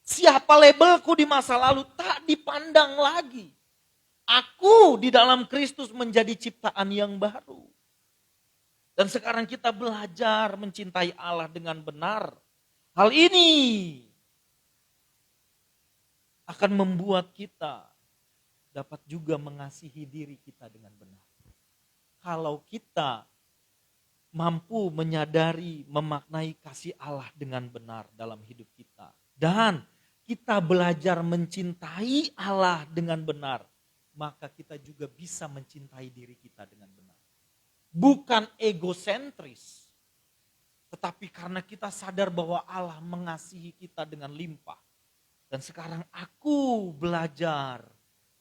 Siapa labelku di masa lalu tak dipandang lagi. Aku di dalam Kristus menjadi ciptaan yang baru. Dan sekarang kita belajar mencintai Allah dengan benar. Hal ini akan membuat kita dapat juga mengasihi diri kita dengan benar. Kalau kita mampu menyadari, memaknai kasih Allah dengan benar dalam hidup kita. Dan kita belajar mencintai Allah dengan benar. Maka kita juga bisa mencintai diri kita dengan benar. Bukan egosentris. Tetapi karena kita sadar bahwa Allah mengasihi kita dengan limpah. Dan sekarang aku belajar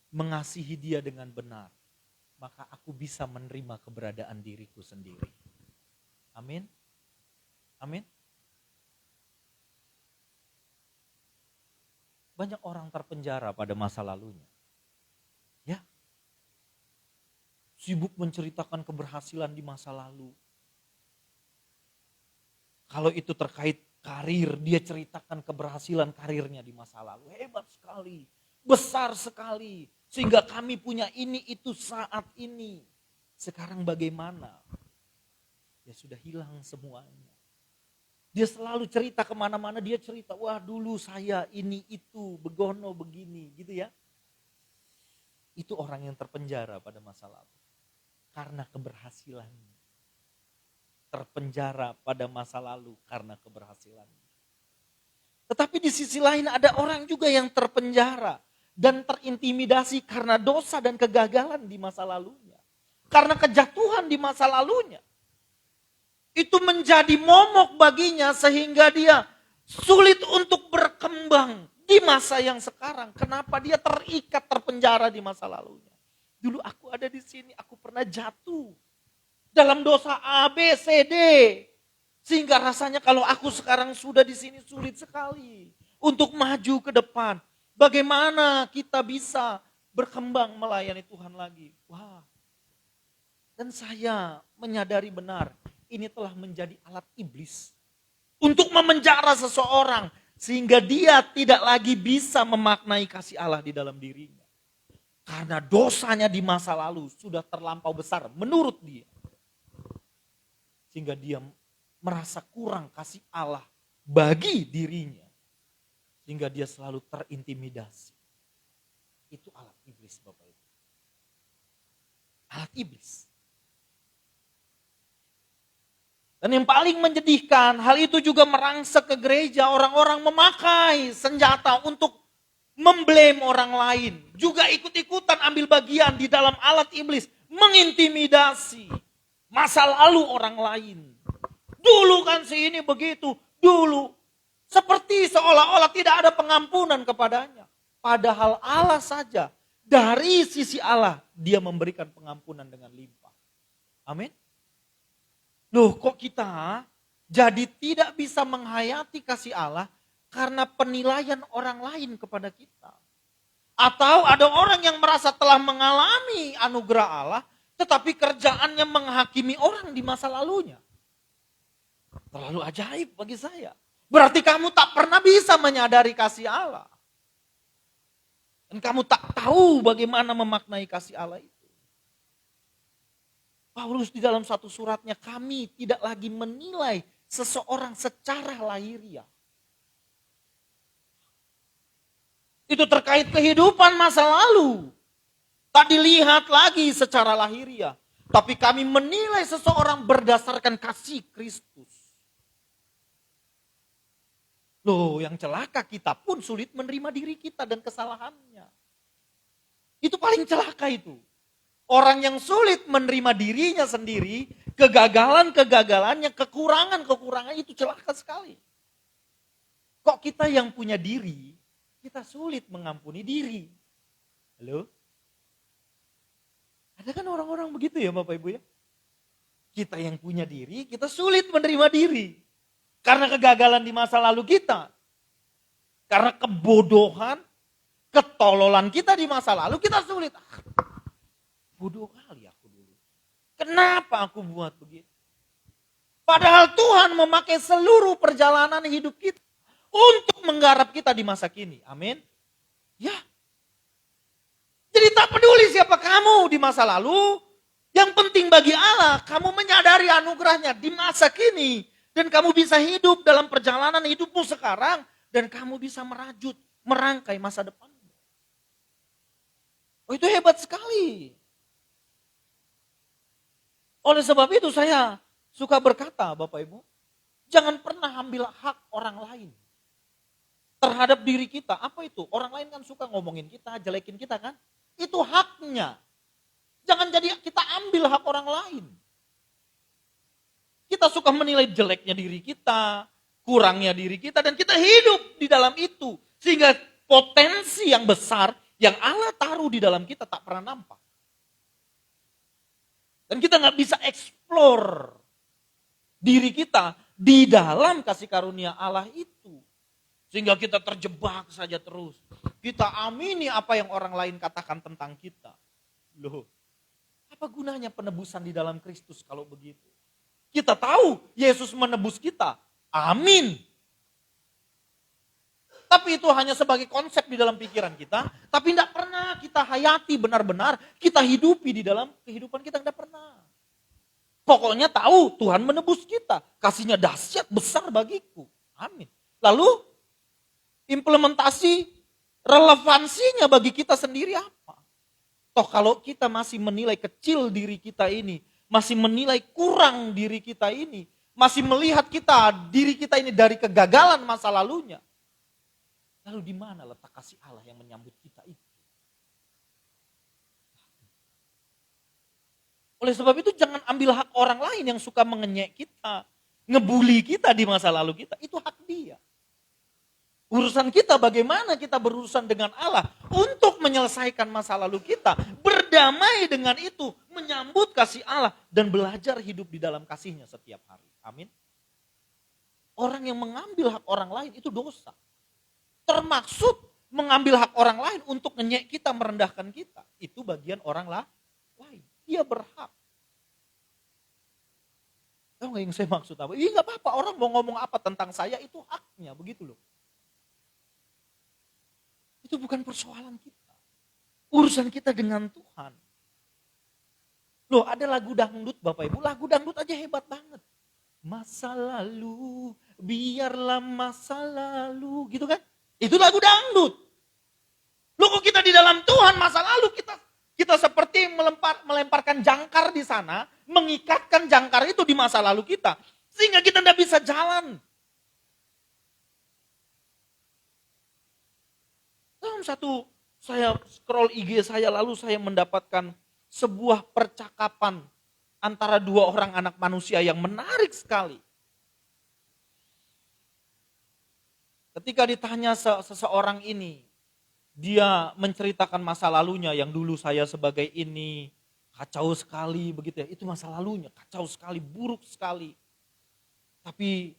mengasihi Dia dengan benar. Maka aku bisa menerima keberadaan diriku sendiri. Amin. Amin. Banyak orang terpenjara pada masa lalunya. Ya. Sibuk menceritakan keberhasilan di masa lalu. Kalau itu terkait karir, dia ceritakan keberhasilan karirnya di masa lalu. Hebat sekali, besar sekali. Sehingga kami punya ini itu saat ini. Sekarang bagaimana? Ya sudah hilang semuanya. Dia selalu cerita kemana-mana, dia cerita, wah dulu saya ini itu, begono begini gitu ya. Itu orang yang terpenjara pada masa lalu. Karena keberhasilannya. Terpenjara pada masa lalu karena keberhasilannya. Tetapi di sisi lain ada orang juga yang terpenjara dan terintimidasi karena dosa dan kegagalan di masa lalunya. Karena kejatuhan di masa lalunya. Itu menjadi momok baginya sehingga dia sulit untuk berkembang di masa yang sekarang. Kenapa dia terikat, terpenjara di masa lalunya. Dulu aku ada di sini, aku pernah jatuh dalam dosa A, B, C, D. Sehingga rasanya kalau aku sekarang sudah di sini sulit sekali untuk maju ke depan. Bagaimana kita bisa berkembang melayani Tuhan lagi? Wah. Dan saya menyadari benar, ini telah menjadi alat iblis untuk memenjara seseorang sehingga dia tidak lagi bisa memaknai kasih Allah di dalam dirinya. Karena dosanya di masa lalu sudah terlampau besar menurut dia. Sehingga dia merasa kurang kasih Allah bagi dirinya. Sehingga dia selalu terintimidasi. Itu alat iblis Bapak Ibu. Alat iblis. Dan yang paling menyedihkan, hal itu juga merangsek ke gereja. Orang-orang memakai senjata untuk memblame orang lain. Juga ikut-ikutan ambil bagian di dalam alat iblis. Mengintimidasi masa lalu orang lain. Dulu kan si ini begitu, dulu. Seperti seolah-olah tidak ada pengampunan kepadanya. Padahal Allah saja, dari sisi Allah, dia memberikan pengampunan dengan limpah. Amin. Loh kok kita jadi tidak bisa menghayati kasih Allah karena penilaian orang lain kepada kita. Atau ada orang yang merasa telah mengalami anugerah Allah, tetapi kerjaannya menghakimi orang di masa lalunya. Terlalu ajaib bagi saya. Berarti kamu tak pernah bisa menyadari kasih Allah. Dan kamu tak tahu bagaimana memaknai kasih Allah itu. Paulus di dalam satu suratnya, kami tidak lagi menilai seseorang secara lahiriah. Itu terkait kehidupan masa lalu. Tak dilihat lagi secara lahiriah. Tapi kami menilai seseorang berdasarkan kasih Kristus. Loh, yang celaka kita pun sulit menerima diri kita dan kesalahannya. Itu paling celaka itu. Orang yang sulit menerima dirinya sendiri, kegagalan-kegagalannya, kekurangan-kekurangan itu celaka sekali. Kok kita yang punya diri, kita sulit mengampuni diri. Halo? Ada kan orang-orang begitu ya Bapak Ibu ya? Kita yang punya diri, kita sulit menerima diri. Karena kegagalan di masa lalu kita. Karena kebodohan, ketololan kita di masa lalu, kita sulit. Bodoh kali aku dulu. Kenapa aku buat begitu? Padahal Tuhan memakai seluruh perjalanan hidup kita untuk menggarap kita di masa kini. Amin. Ya. Jadi tak peduli siapa kamu di masa lalu. Yang penting bagi Allah, kamu menyadari anugerahnya di masa kini. Dan kamu bisa hidup dalam perjalanan hidupmu sekarang. Dan kamu bisa merajut, merangkai masa depanmu. Oh itu hebat sekali. Oleh sebab itu saya suka berkata Bapak Ibu, jangan pernah ambil hak orang lain terhadap diri kita. Apa itu? Orang lain kan suka ngomongin kita, jelekin kita kan. Itu haknya. Jangan jadi kita ambil hak orang lain. Kita suka menilai jeleknya diri kita, kurangnya diri kita, dan kita hidup di dalam itu. Sehingga potensi yang besar yang Allah taruh di dalam kita tak pernah nampak. Dan kita gak bisa explore diri kita di dalam kasih karunia Allah itu. Sehingga kita terjebak saja terus. Kita amini apa yang orang lain katakan tentang kita. Loh, apa gunanya penebusan di dalam Kristus kalau begitu? Kita tahu Yesus menebus kita. Amin. Tapi itu hanya sebagai konsep di dalam pikiran kita. Tapi tidak pernah kita hayati benar-benar. Kita hidupi di dalam kehidupan kita, tidak pernah. Pokoknya tahu Tuhan menebus kita. Kasihnya dahsyat besar bagiku. Amin. Lalu implementasi relevansinya bagi kita sendiri apa? Toh kalau kita masih menilai kecil diri kita ini, masih menilai kurang diri kita ini, masih melihat diri kita ini dari kegagalan masa lalunya. Lalu di mana letak kasih Allah yang menyambut kita itu? Oleh sebab itu jangan ambil hak orang lain yang suka mengenyek kita, ngebully kita di masa lalu kita. Itu hak dia. Urusan kita bagaimana kita berurusan dengan Allah untuk menyelesaikan masa lalu kita. Berdamai dengan itu, menyambut kasih Allah dan belajar hidup di dalam kasihnya setiap hari. Amin. Orang yang mengambil hak orang lain itu dosa. Termaksud mengambil hak orang lain untuk ngenyek kita, merendahkan kita. Itu bagian orang lain. Dia berhak. Tahu gak yang saya maksud apa? Iya gak apa-apa, orang mau ngomong apa tentang saya itu haknya, begitu loh. Itu bukan persoalan kita. Urusan kita dengan Tuhan. Loh ada lagu dangdut Bapak Ibu, lagu dangdut aja hebat banget. Masa lalu, biarlah masa lalu, gitu kan? Itu lagu dangdut. Loh kok kita di dalam Tuhan masa lalu kita seperti melemparkan jangkar di sana, mengikatkan jangkar itu di masa lalu kita. Sehingga kita tidak bisa jalan. Dalam saya scroll IG saya lalu saya mendapatkan sebuah percakapan antara dua orang anak manusia yang menarik sekali. Ketika ditanya seseorang ini, dia menceritakan masa lalunya yang dulu saya sebagai ini kacau sekali begitu ya. Itu masa lalunya kacau sekali, buruk sekali. Tapi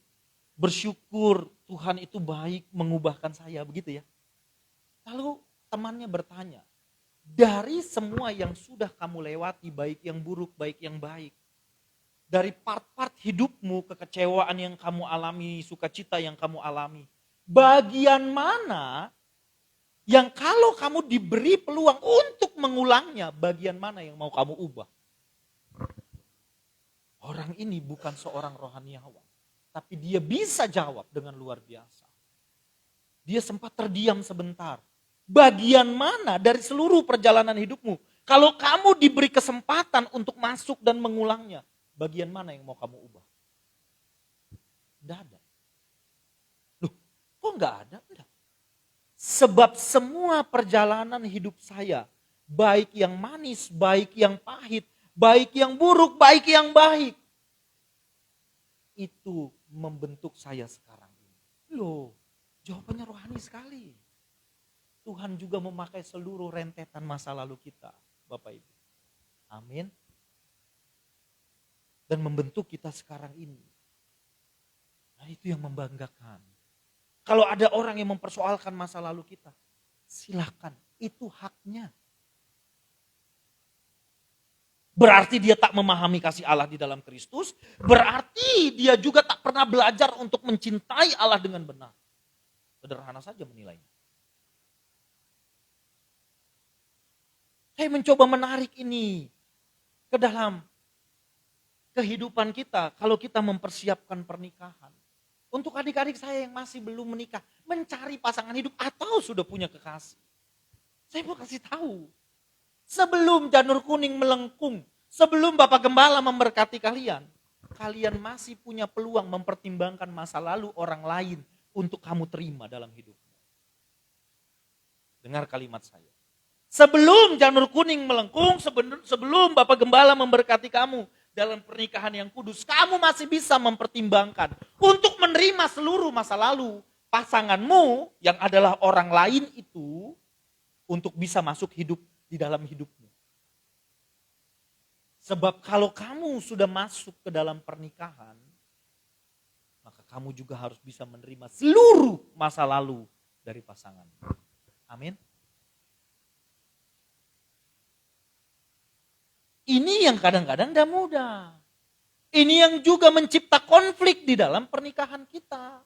bersyukur Tuhan itu baik mengubahkan saya begitu ya. Lalu temannya bertanya, dari semua yang sudah kamu lewati, baik yang buruk, baik yang baik. Dari part-part hidupmu, kekecewaan yang kamu alami, sukacita yang kamu alami. Bagian mana yang kalau kamu diberi peluang untuk mengulangnya, bagian mana yang mau kamu ubah? Orang ini bukan seorang rohaniawan, tapi dia bisa jawab dengan luar biasa. Dia sempat terdiam sebentar. Bagian mana dari seluruh perjalanan hidupmu, kalau kamu diberi kesempatan untuk masuk dan mengulangnya, bagian mana yang mau kamu ubah? Tidak ada. Loh, kok nggak ada? Enggak. Sebab semua perjalanan hidup saya, baik yang manis, baik yang pahit, baik yang buruk, baik yang baik, itu membentuk saya sekarang ini. Loh, jawabannya rohani sekali. Tuhan juga memakai seluruh rentetan masa lalu kita, Bapak Ibu. Amin. Dan membentuk kita sekarang ini. Nah itu yang membanggakan. Kalau ada orang yang mempersoalkan masa lalu kita, silakan, itu haknya. Berarti dia tak memahami kasih Allah di dalam Kristus, berarti dia juga tak pernah belajar untuk mencintai Allah dengan benar. Sederhana saja menilainya. Saya mencoba menarik ini ke dalam kehidupan kita kalau kita mempersiapkan pernikahan. Untuk adik-adik saya yang masih belum menikah, mencari pasangan hidup atau sudah punya kekasih. Saya mau kasih tahu, sebelum janur kuning melengkung, sebelum Bapak Gembala memberkati kalian, kalian masih punya peluang mempertimbangkan masa lalu orang lain untuk kamu terima dalam hidupmu. Dengar kalimat saya. Sebelum janur kuning melengkung, sebelum Bapak Gembala memberkati kamu dalam pernikahan yang kudus, kamu masih bisa mempertimbangkan untuk menerima seluruh masa lalu pasanganmu yang adalah orang lain itu untuk bisa masuk hidup di dalam hidupmu. Sebab kalau kamu sudah masuk ke dalam pernikahan, maka kamu juga harus bisa menerima seluruh masa lalu dari pasangan. Amin. Ini yang kadang-kadang tidak mudah. Ini yang juga mencipta konflik di dalam pernikahan kita.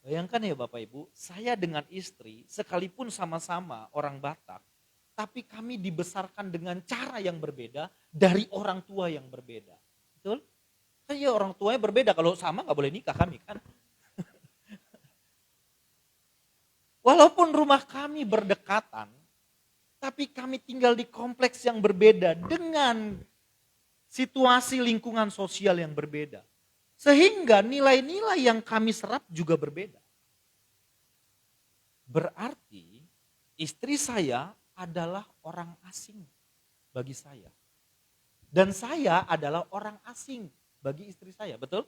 Bayangkan ya Bapak Ibu, saya dengan istri sekalipun sama-sama orang Batak, tapi kami dibesarkan dengan cara yang berbeda dari orang tua yang berbeda. Betul? Kan ya orang tuanya berbeda, kalau sama nggak boleh nikah kami kan. Walaupun rumah kami berdekatan, tapi kami tinggal di kompleks yang berbeda dengan situasi lingkungan sosial yang berbeda. Sehingga nilai-nilai yang kami serap juga berbeda. Berarti istri saya adalah orang asing bagi saya. Dan saya adalah orang asing bagi istri saya, betul?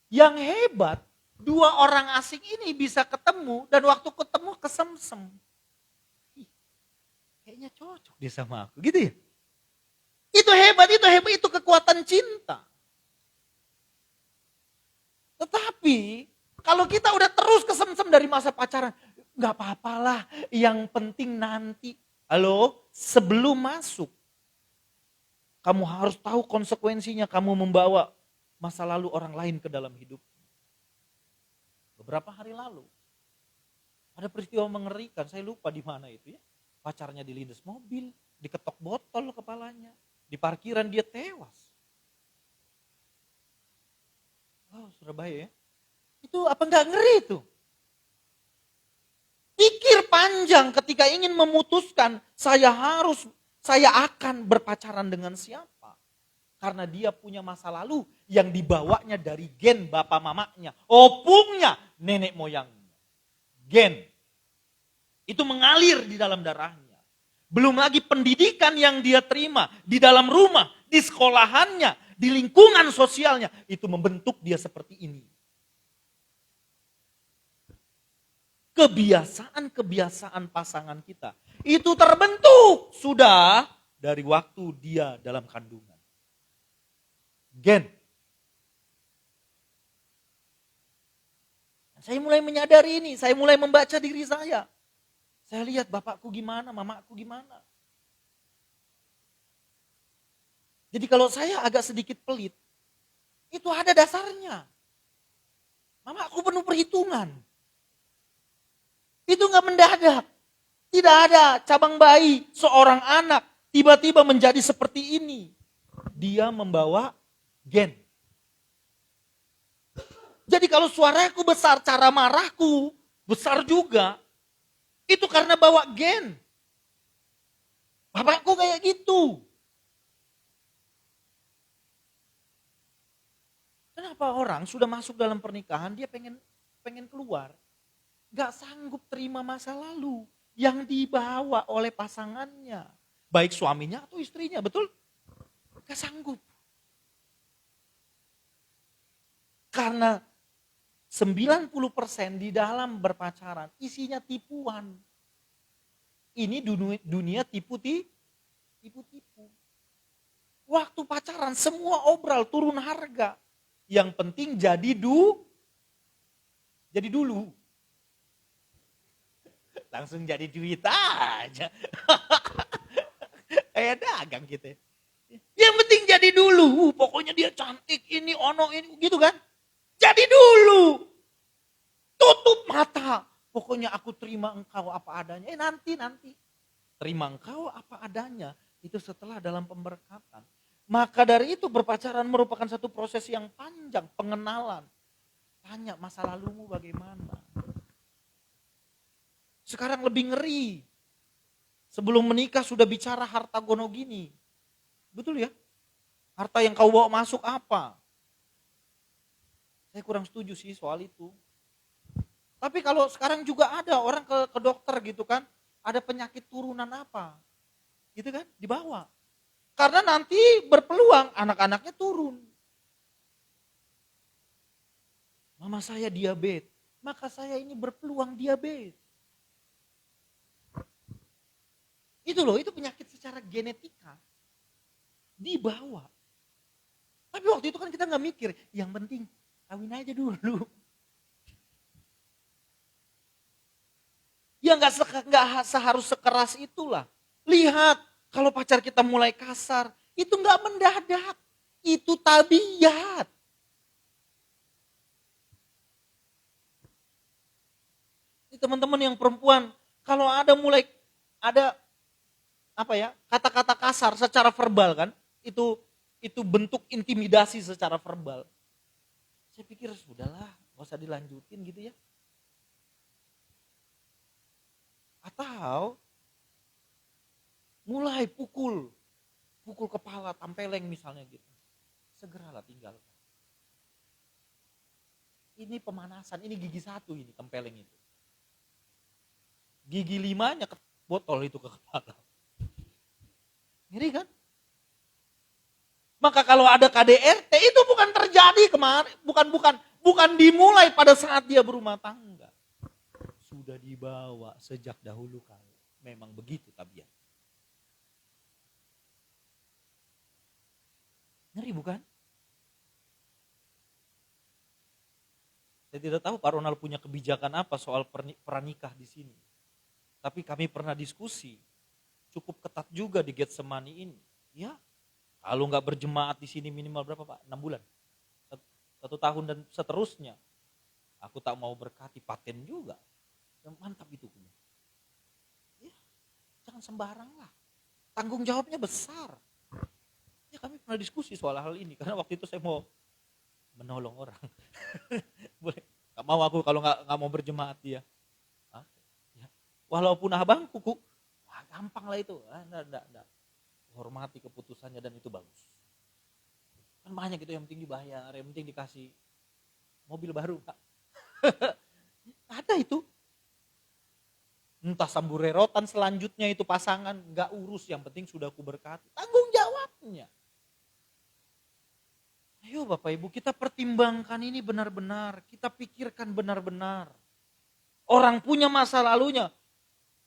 Yang hebat, dua orang asing ini bisa ketemu dan waktu ketemu kesemsem. Ih, kayaknya cocok dia sama aku, gitu ya. Itu hebat, itu kekuatan cinta. Tetapi kalau kita udah terus kesemsem dari masa pacaran, gak apa-apalah, yang penting nanti. Halo, sebelum masuk, kamu harus tahu konsekuensinya kamu membawa masa lalu orang lain ke dalam hidup. Beberapa hari lalu, ada peristiwa mengerikan, saya lupa di mana itu ya. Pacarnya dilindas mobil, diketok botol kepalanya, di parkiran dia tewas. Oh, Surabaya ya. Itu apa enggak ngeri itu? Pikir panjang ketika ingin memutuskan saya akan berpacaran dengan siapa. Karena dia punya masa lalu yang dibawanya dari gen bapak mamanya, opungnya, nenek moyangnya. Gen. Itu mengalir di dalam darahnya. Belum lagi pendidikan yang dia terima di dalam rumah, di sekolahannya, di lingkungan sosialnya. Itu membentuk dia seperti ini. Kebiasaan-kebiasaan pasangan kita itu terbentuk sudah dari waktu dia dalam kandungan. Gen. Saya mulai menyadari ini, saya mulai membaca diri saya. Saya lihat bapakku gimana, mamaku gimana. Jadi kalau saya agak sedikit pelit, itu ada dasarnya. Mamaku penuh perhitungan. Itu gak mendadak. Tidak ada cabang bayi, seorang anak tiba-tiba menjadi seperti ini. Dia membawa gen. Jadi kalau suaraku besar, cara marahku besar juga. Itu karena bawa gen. Bapakku kayak gitu. Kenapa orang sudah masuk dalam pernikahan, dia pengen keluar. Gak sanggup terima masa lalu yang dibawa oleh pasangannya. Baik suaminya atau istrinya, betul? Gak sanggup. Karena 90% di dalam berpacaran isinya tipuan. Ini dunia tipu-tipu. Waktu pacaran semua obral turun harga. Yang penting jadi dulu. Langsung jadi duit aja. Kayak dagang gitu. Yang penting jadi dulu. Pokoknya dia cantik ini, ono ini, gitu kan. Jadi dulu. Tutup mata. Pokoknya aku terima engkau apa adanya. Nanti. Terima engkau apa adanya. Itu setelah dalam pemberkatan. Maka dari itu berpacaran merupakan satu proses yang panjang. Pengenalan. Tanya masa lalumu bagaimana. Sekarang lebih ngeri. Sebelum menikah sudah bicara harta gono gini. Betul ya? Harta yang kau bawa masuk apa? Saya kurang setuju sih soal itu. Tapi kalau sekarang juga ada orang ke dokter gitu kan. Ada penyakit turunan apa? Gitu kan? Dibawa. Karena nanti berpeluang anak-anaknya turun. Mama saya diabetes. Maka saya ini berpeluang diabetes. Itu loh, itu penyakit secara genetika. Dibawa. Tapi waktu itu kan kita gak mikir, yang penting kawin aja dulu. Ya gak seharus sekeras itulah. Lihat, kalau pacar kita mulai kasar, itu gak mendadak. Itu tabiat. Ini teman-teman yang perempuan, kalau ada mulai ada kata-kata kasar secara verbal kan, itu bentuk intimidasi secara verbal. Saya pikir sudahlah, gak usah dilanjutin gitu ya. Atau mulai pukul kepala, tampeleng misalnya gitu. Segeralah tinggalkan. Ini pemanasan, ini gigi 1 ini tempeleng itu. Gigi 5-nya ke botol itu ke kepala. Ngeri kan? Maka kalau ada KDRT itu bukan terjadi kemarin, bukan dimulai pada saat dia berumah tangga. Sudah dibawa sejak dahulu kala. Memang begitu tabiat. Ngeri bukan? Saya tidak tahu Pak Ronald punya kebijakan apa soal pernikah di sini. Tapi kami pernah diskusi, cukup ketat juga di Getsemani ini. Ya, kalau nggak berjemaat di sini minimal berapa Pak? 6 bulan? 1 tahun dan seterusnya. Aku tak mau berkati, paten juga. Mantap itu. Ya, jangan sembarang lah. Tanggung jawabnya besar. Ya kami pernah diskusi soal hal ini. Karena waktu itu saya mau menolong orang. Boleh. Gak mau aku kalau nggak mau berjemaat dia. Ya. Walaupun abangku, wah gampang lah itu. Enggak. Hormati keputusannya dan itu bagus. Kan banyak itu yang penting dibayar, yang penting dikasih mobil baru Pak. Ada itu. Entah samburerotan selanjutnya itu pasangan, gak urus, yang penting sudah aku berkati. Tanggung jawabnya. Ayo Bapak Ibu, kita pertimbangkan ini benar-benar, kita pikirkan benar-benar. Orang punya masa lalunya,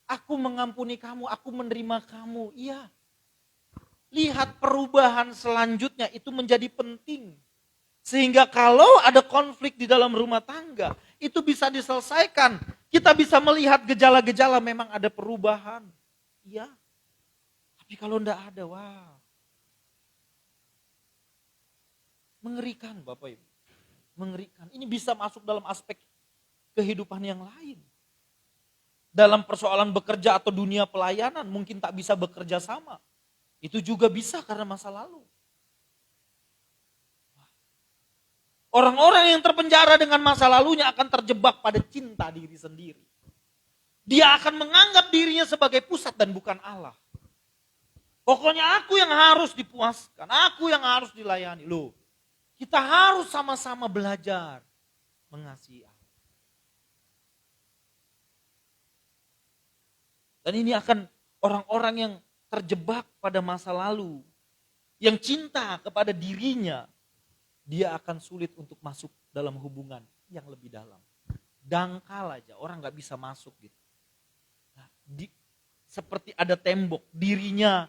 aku mengampuni kamu, aku menerima kamu, iya. Lihat perubahan selanjutnya itu menjadi penting. Sehingga kalau ada konflik di dalam rumah tangga, itu bisa diselesaikan. Kita bisa melihat gejala-gejala memang ada perubahan. Iya. Tapi kalau enggak ada, wah. Mengerikan Bapak Ibu. Mengerikan. Ini bisa masuk dalam aspek kehidupan yang lain. Dalam persoalan bekerja atau dunia pelayanan mungkin tak bisa bekerja sama. Itu juga bisa karena masa lalu. Orang-orang yang terpenjara dengan masa lalunya akan terjebak pada cinta diri sendiri. Dia akan menganggap dirinya sebagai pusat dan bukan Allah. Pokoknya aku yang harus dipuaskan, aku yang harus dilayani. Loh, kita harus sama-sama belajar mengasihi Allah. Dan ini akan orang-orang yang terjebak pada masa lalu, yang cinta kepada dirinya, dia akan sulit untuk masuk dalam hubungan yang lebih dalam. Dangkal aja, orang gak bisa masuk gitu. Nah, seperti ada tembok, dirinya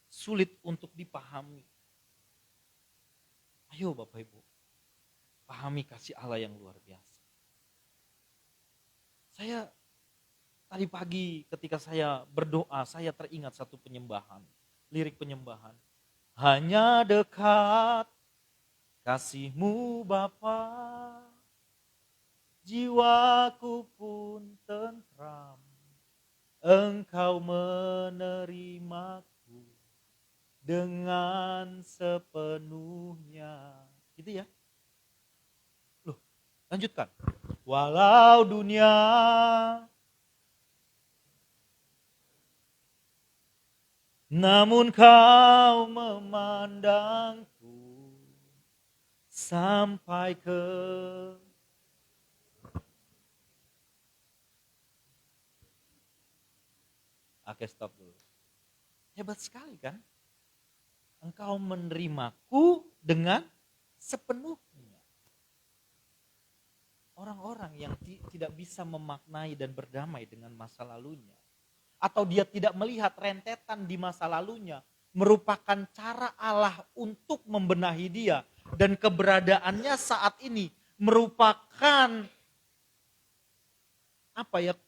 sulit untuk dipahami. Ayo Bapak Ibu, pahami kasih Allah yang luar biasa. Saya tadi pagi ketika saya berdoa, saya teringat satu penyembahan, lirik penyembahan. Hanya dekat kasih-Mu Bapa, jiwaku pun tentram, Engkau menerimaku dengan sepenuhnya. Gitu ya. Loh, lanjutkan. Walau dunia namun Kau memandangku sampai ke Oke, stop dulu. Hebat sekali kan? Engkau menerimaku dengan sepenuhnya. Orang-orang yang tidak bisa memaknai dan berdamai dengan masa lalunya, atau dia tidak melihat rentetan di masa lalunya, merupakan cara Allah untuk membenahi dia. Dan keberadaannya saat ini merupakan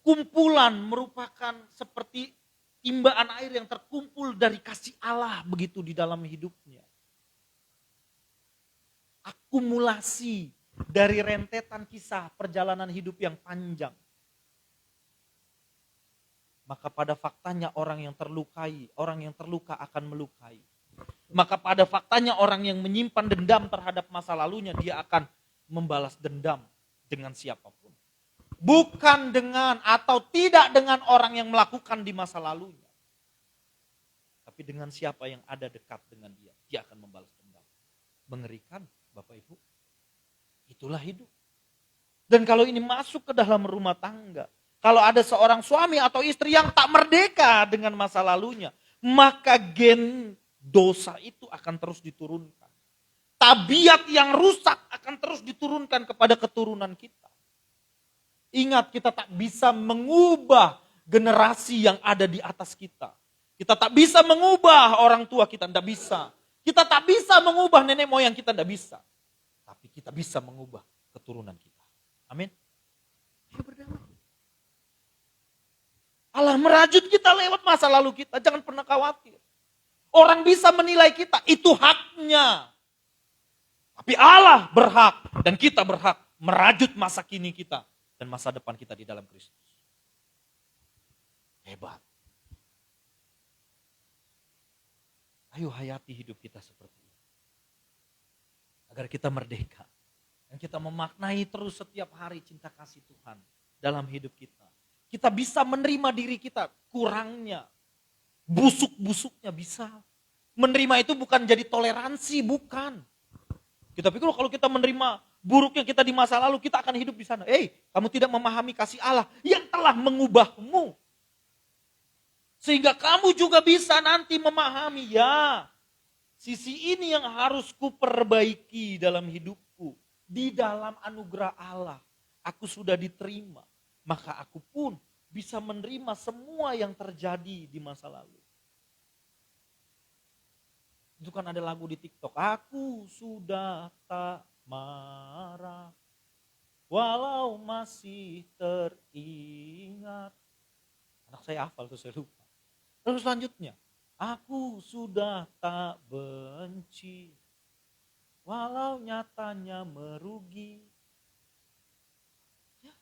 kumpulan, merupakan seperti timbaan air yang terkumpul dari kasih Allah begitu di dalam hidupnya. Akumulasi dari rentetan kisah perjalanan hidup yang panjang. maka pada faktanya orang yang terluka akan melukai. Maka pada faktanya orang yang menyimpan dendam terhadap masa lalunya, dia akan membalas dendam dengan siapapun. Bukan dengan atau tidak dengan orang yang melakukan di masa lalunya. Tapi dengan siapa yang ada dekat dengan dia, dia akan membalas dendam. Mengerikan, Bapak Ibu. Itulah hidup. Dan kalau ini masuk ke dalam rumah tangga, kalau ada seorang suami atau istri yang tak merdeka dengan masa lalunya, maka gen dosa itu akan terus diturunkan. Tabiat yang rusak akan terus diturunkan kepada keturunan kita. Ingat, kita tak bisa mengubah generasi yang ada di atas kita. Kita tak bisa mengubah orang tua kita, tidak bisa. Kita tak bisa mengubah nenek moyang kita, tidak bisa. Tapi kita bisa mengubah keturunan kita. Amin. Ayo berdamai. Allah merajut kita lewat masa lalu kita, jangan pernah khawatir. Orang bisa menilai kita, itu haknya. Tapi Allah berhak dan kita berhak merajut masa kini kita dan masa depan kita di dalam Kristus. Hebat. Ayo hayati hidup kita seperti ini. Agar kita merdeka. Dan kita memaknai terus setiap hari cinta kasih Tuhan dalam hidup kita. Kita bisa menerima diri kita kurangnya. Busuk-busuknya bisa. Menerima itu bukan jadi toleransi, bukan. Kita pikir kalau kita menerima buruknya kita di masa lalu, kita akan hidup di sana. Kamu tidak memahami kasih Allah yang telah mengubahmu. Sehingga kamu juga bisa nanti memahami, ya, sisi ini yang harus kuperbaiki dalam hidupku. Di dalam anugerah Allah, aku sudah diterima. Maka aku pun bisa menerima semua yang terjadi di masa lalu. Itu kan ada lagu di TikTok. Aku sudah tak marah, walau masih teringat. Anak saya hafal tuh, saya lupa. Terus selanjutnya, aku sudah tak benci, walau nyatanya merugi. Ya.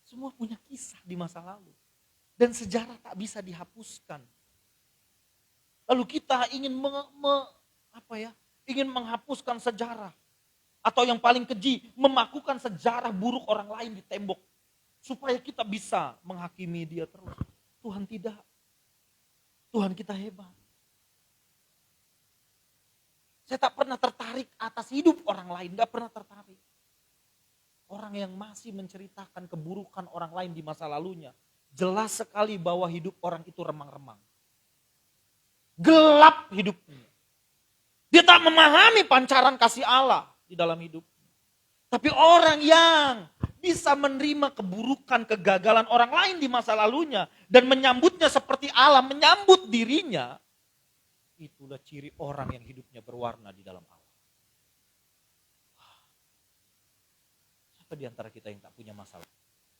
Semua punya kisah di masa lalu. Dan sejarah tak bisa dihapuskan. Lalu kita ingin ingin menghapuskan sejarah. Atau yang paling keji, memakukan sejarah buruk orang lain di tembok. Supaya kita bisa menghakimi dia terus. Tuhan tidak. Tuhan kita hebat. Saya tak pernah tertarik atas hidup orang lain, gak pernah tertarik. Orang yang masih menceritakan keburukan orang lain di masa lalunya, jelas sekali bahwa hidup orang itu remang-remang. Gelap hidupnya. Dia tak memahami pancaran kasih Allah di dalam hidupnya. Tapi orang yang bisa menerima keburukan, kegagalan orang lain di masa lalunya, dan menyambutnya seperti Allah menyambut dirinya, itulah ciri orang yang hidupnya berwarna di dalam Allah. Siapa di antara kita yang tak punya masalah?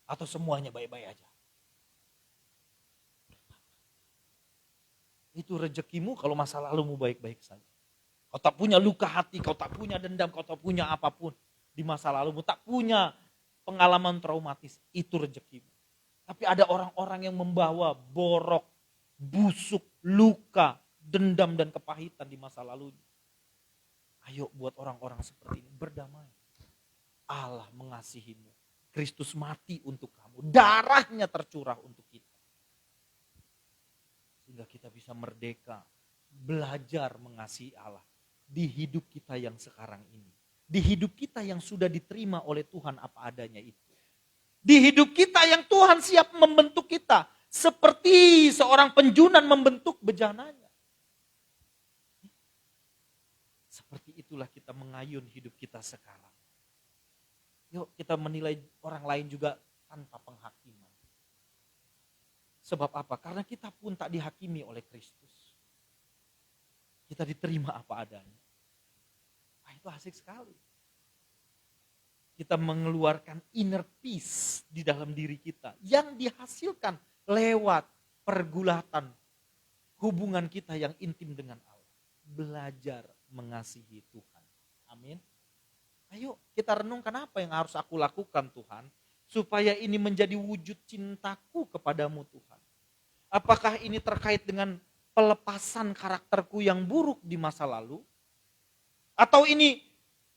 Atau semuanya baik-baik aja? Itu rezekimu kalau masa lalumu baik-baik saja. Kau tak punya luka hati, kau tak punya dendam, kau tak punya apapun di masa lalumu. Tak punya pengalaman traumatis, itu rezekimu. Tapi ada orang-orang yang membawa borok, busuk, luka, dendam dan kepahitan di masa lalunya. Ayo buat orang-orang seperti ini berdamai. Allah mengasihimu. Kristus mati untuk kamu. Darahnya tercurah untuk kita. Sehingga kita bisa merdeka. Belajar mengasihi Allah. Di hidup kita yang sekarang ini. Di hidup kita yang sudah diterima oleh Tuhan apa adanya itu. Di hidup kita yang Tuhan siap membentuk kita. Seperti seorang penjunan membentuk bejananya. Seperti itulah kita mengayun hidup kita sekarang. Yuk kita menilai orang lain juga tanpa penghakiman. Sebab apa? Karena kita pun tak dihakimi oleh Kristus. Kita diterima apa adanya. Itu asik sekali. Kita mengeluarkan inner peace di dalam diri kita. Yang dihasilkan lewat pergulatan hubungan kita yang intim dengan Allah. Belajar mengasihi Tuhan. Amin. Ayo kita renungkan apa yang harus aku lakukan Tuhan. supaya ini menjadi wujud cintaku kepadamu Tuhan? Apakah ini terkait dengan pelepasan karakterku yang buruk di masa lalu? Atau ini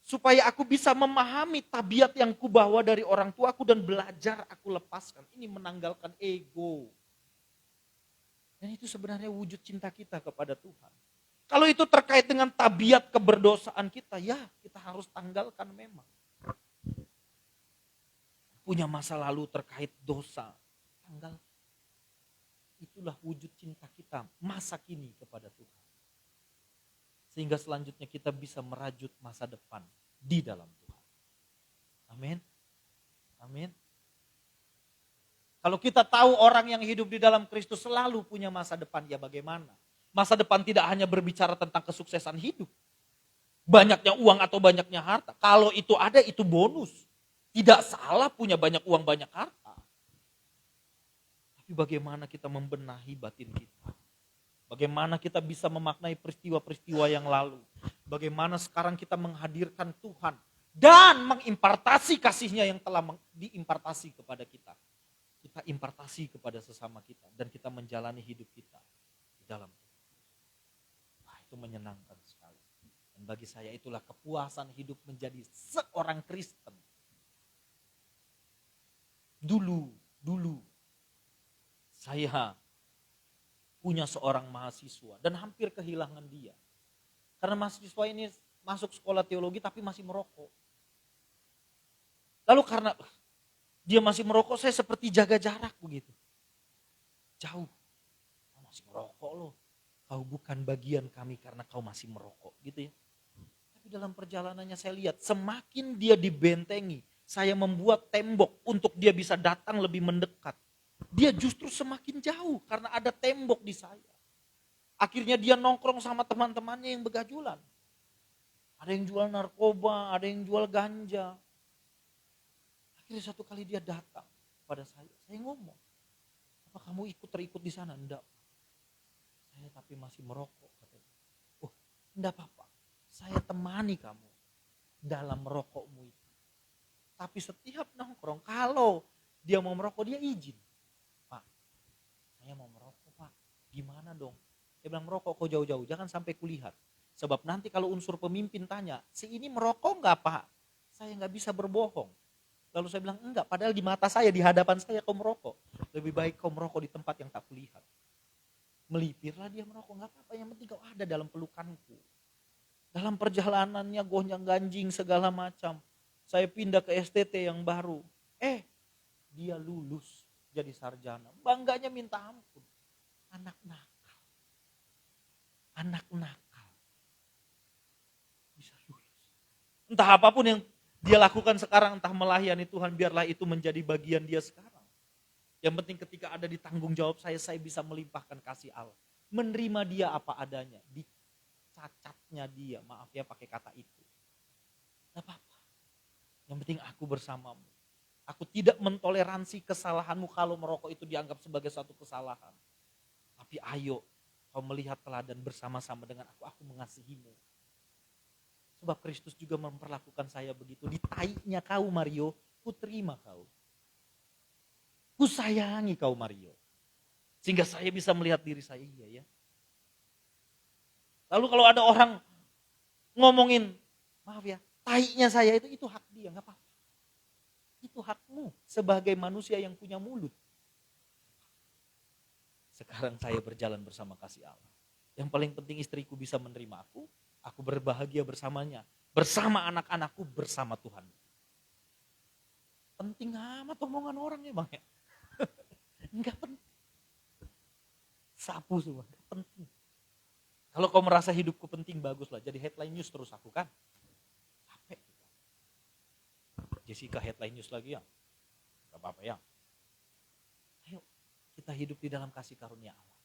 supaya aku bisa memahami tabiat yang kubawa dari orang tuaku dan belajar aku lepaskan. Ini menanggalkan ego. Dan itu sebenarnya wujud cinta kita kepada Tuhan. Kalau itu terkait dengan tabiat keberdosaan kita, ya kita harus tanggalkan memang. Punya masa lalu terkait dosa, tanggalkan. Itulah wujud cinta kita masa kini kepada Tuhan. Sehingga selanjutnya kita bisa merajut masa depan di dalam Tuhan. Amin. Amin. Kalau kita tahu orang yang hidup di dalam Kristus selalu punya masa depan, ya bagaimana? Masa depan tidak hanya berbicara tentang kesuksesan hidup. Banyaknya uang atau banyaknya harta. Kalau itu ada, itu bonus. Tidak salah punya banyak uang, banyak harta. Tapi bagaimana kita membenahi batin kita? Bagaimana kita bisa memaknai peristiwa-peristiwa yang lalu? Bagaimana sekarang kita menghadirkan Tuhan dan mengimpartasi kasih-Nya yang telah diimpartasi kepada kita. Kita impartasi kepada sesama kita dan kita menjalani hidup kita di dalam Tuhan. Wah, itu menyenangkan sekali. Dan bagi saya itulah kepuasan hidup menjadi seorang Kristen. Dulu saya punya seorang mahasiswa dan hampir kehilangan dia. Karena mahasiswa ini masuk sekolah teologi tapi masih merokok. Lalu karena dia masih merokok, saya seperti jaga jarak begitu. Jauh. Kau masih merokok loh. Kau bukan bagian kami karena kau masih merokok gitu ya. Tapi dalam perjalanannya saya lihat semakin dia dibentengi, saya membuat tembok untuk dia bisa datang lebih mendekat. Dia justru semakin jauh karena ada tembok di saya. Akhirnya dia nongkrong sama teman-temannya yang begajulan. Ada yang jual narkoba, ada yang jual ganja. Akhirnya satu kali dia datang pada saya ngomong, apa kamu terikut di sana? Enggak. Saya tapi masih merokok. Katanya. Oh, enggak apa-apa. Saya temani kamu dalam merokokmu itu. Tapi setiap nongkrong, kalau dia mau merokok, dia izin. Pak, saya mau merokok Pak, gimana dong? Dia bilang merokok kok jauh-jauh, jangan sampai kulihat. Sebab nanti kalau unsur pemimpin tanya, si ini merokok enggak Pak? Saya enggak bisa berbohong. Lalu saya bilang enggak, padahal di mata saya, di hadapan saya kau merokok. Lebih baik kau merokok di tempat yang tak kulihat. Melipirlah dia merokok, enggak apa-apa, yang penting kau ada dalam pelukanku. Dalam perjalanannya gonjang ganjing segala macam. Saya pindah ke STT yang baru. Dia lulus jadi sarjana. Bangganya minta ampun. Anak nakal. Anak nakal. Bisa lulus. Entah apapun yang dia lakukan sekarang, entah melayani Tuhan, biarlah itu menjadi bagian dia sekarang. Yang penting ketika ada di tanggung jawab saya bisa melimpahkan kasih Allah. Menerima dia apa adanya. Dicacatnya dia, maaf ya pakai kata itu. Gak apa-apa. Yang penting aku bersamamu. Aku tidak mentoleransi kesalahanmu kalau merokok itu dianggap sebagai suatu kesalahan. Tapi ayo kau melihat teladan bersama-sama dengan aku mengasihimu. Sebab Kristus juga memperlakukan saya begitu. Di taiknya kau Mario, ku terima kau. Ku sayangi kau Mario. Sehingga saya bisa melihat diri saya, iya ya. Lalu kalau ada orang ngomongin, maaf ya, taiknya saya itu hak dia, gak apa-apa. Itu hakmu sebagai manusia yang punya mulut. Sekarang saya berjalan bersama kasih Allah. Yang paling penting istriku bisa menerima aku berbahagia bersamanya. Bersama anak-anakku, bersama Tuhan. Penting amat omongan orang ya Bang ya. Enggak penting. Sapu semua, penting. Kalau kau merasa hidupku penting, baguslah. Jadi headline news terus aku kan. Capek. Jessica headline news lagi ya. Gak apa-apa ya. Ayo kita hidup di dalam kasih karunia Allah.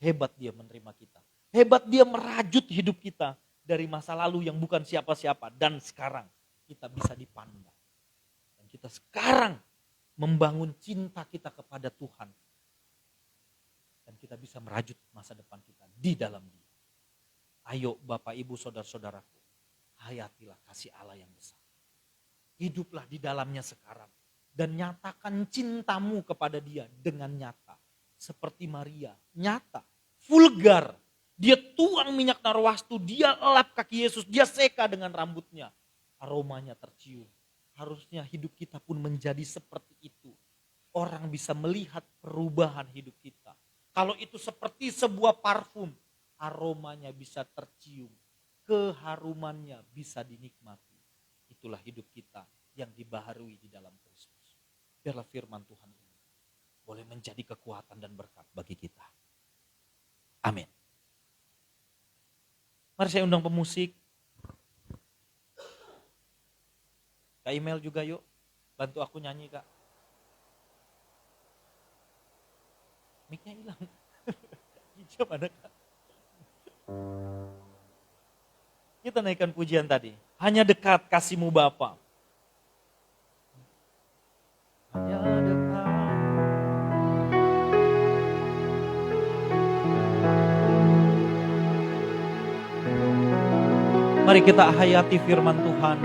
Hebat dia menerima kita. Hebat dia merajut hidup kita dari masa lalu yang bukan siapa-siapa. Dan sekarang kita bisa dipandang. Dan kita sekarang membangun cinta kita kepada Tuhan. Dan kita bisa merajut masa depan kita di dalam dia. Ayo Bapak Ibu Saudara-saudaraku, hayatilah kasih Allah yang besar. Hiduplah di dalamnya sekarang. dan nyatakan cintamu kepada dia dengan nyata. Seperti Maria, nyata, vulgar. Dia tuang minyak narwastu, dia elap kaki Yesus, dia seka dengan rambutnya. Aromanya tercium. Harusnya hidup kita pun menjadi seperti itu. Orang bisa melihat perubahan hidup kita. Kalau itu seperti sebuah parfum, aromanya bisa tercium. Keharumannya bisa dinikmati. Itulah hidup kita yang dibaharui di dalam Kristus. Biarlah firman Tuhan ini boleh menjadi kekuatan dan berkat bagi kita. Amin. Mari saya undang pemusik. Kak Email juga yuk, bantu aku nyanyi Kak. Mic-nya hilang. Hijab ada Kak. Kita naikkan pujian tadi. Hanya dekat kasih-Mu Bapa. Hanya dekat. Mari kita hayati firman Tuhan.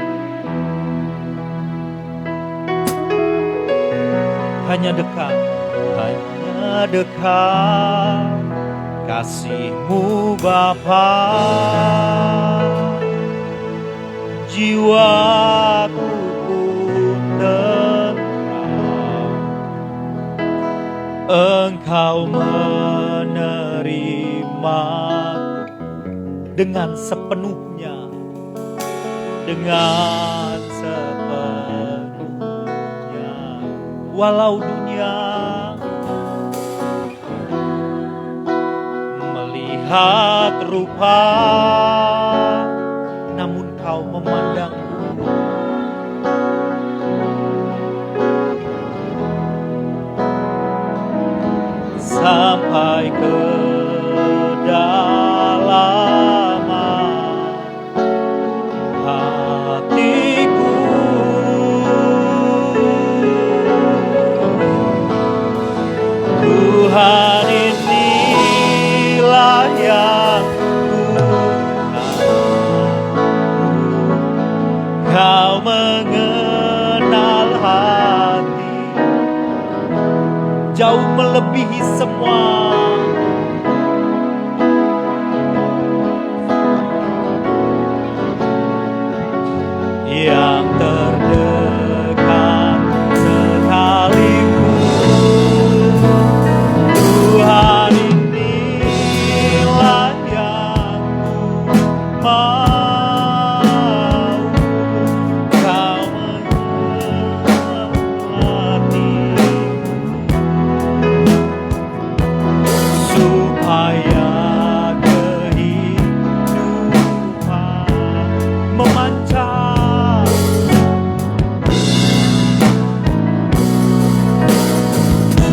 Hanya dekat kasih-Mu Bapa. Jiwaku pun tenang. Engkau menerimaku dengan sepenuhnya. Dengan sepenuhnya. Walau dunia melihat rupa, namun Kau memandangku. Sampai ke kedalaman hatiku. Tuhan, inilah yang Kau mengenal hati jauh melebihi semua. Yang terdekat sekalipun, Tuhan, inilah yang ku mau.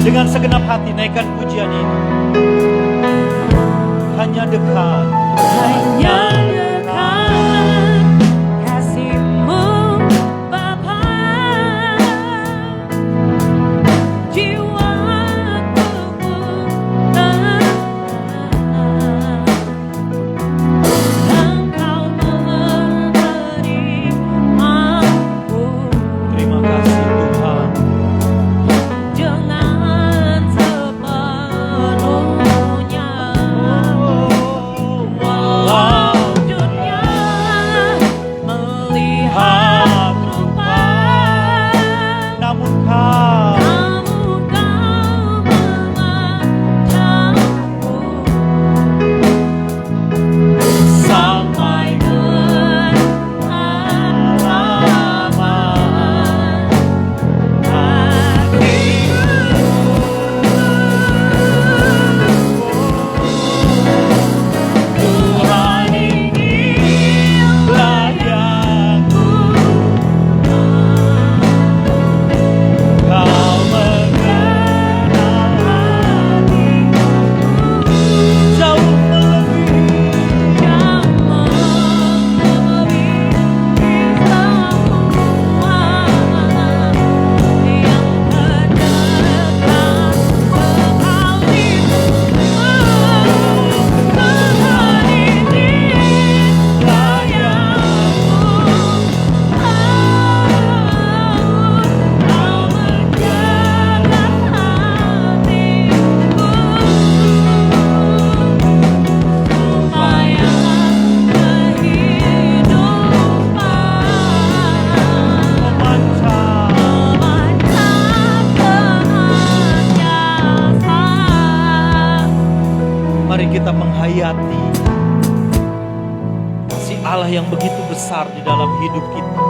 Dengan segenap hati naikkan pujian ini. Hanya dekat, hanya dekat kasih-Mu Bapa. Jiwaku pun tenang. Engkau menerimaku. terima kasih Tuhan. Dengan sepenuhnya. Walau Mari kita menghayati kasih Allah yang begitu besar di dalam hidup kita.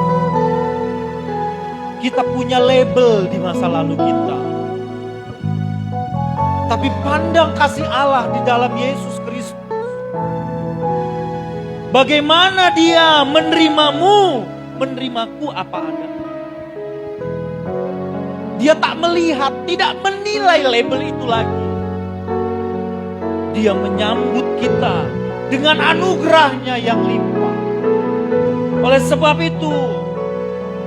Kita punya label di masa lalu kita. Tapi pandang kasih Allah di dalam Yesus Kristus. Bagaimana Dia menerimamu, menerimaku apa adanya. Dia tak melihat, tidak menilai label itu lagi. Dia menyambut kita dengan anugerahnya yang limpah. Oleh sebab itu,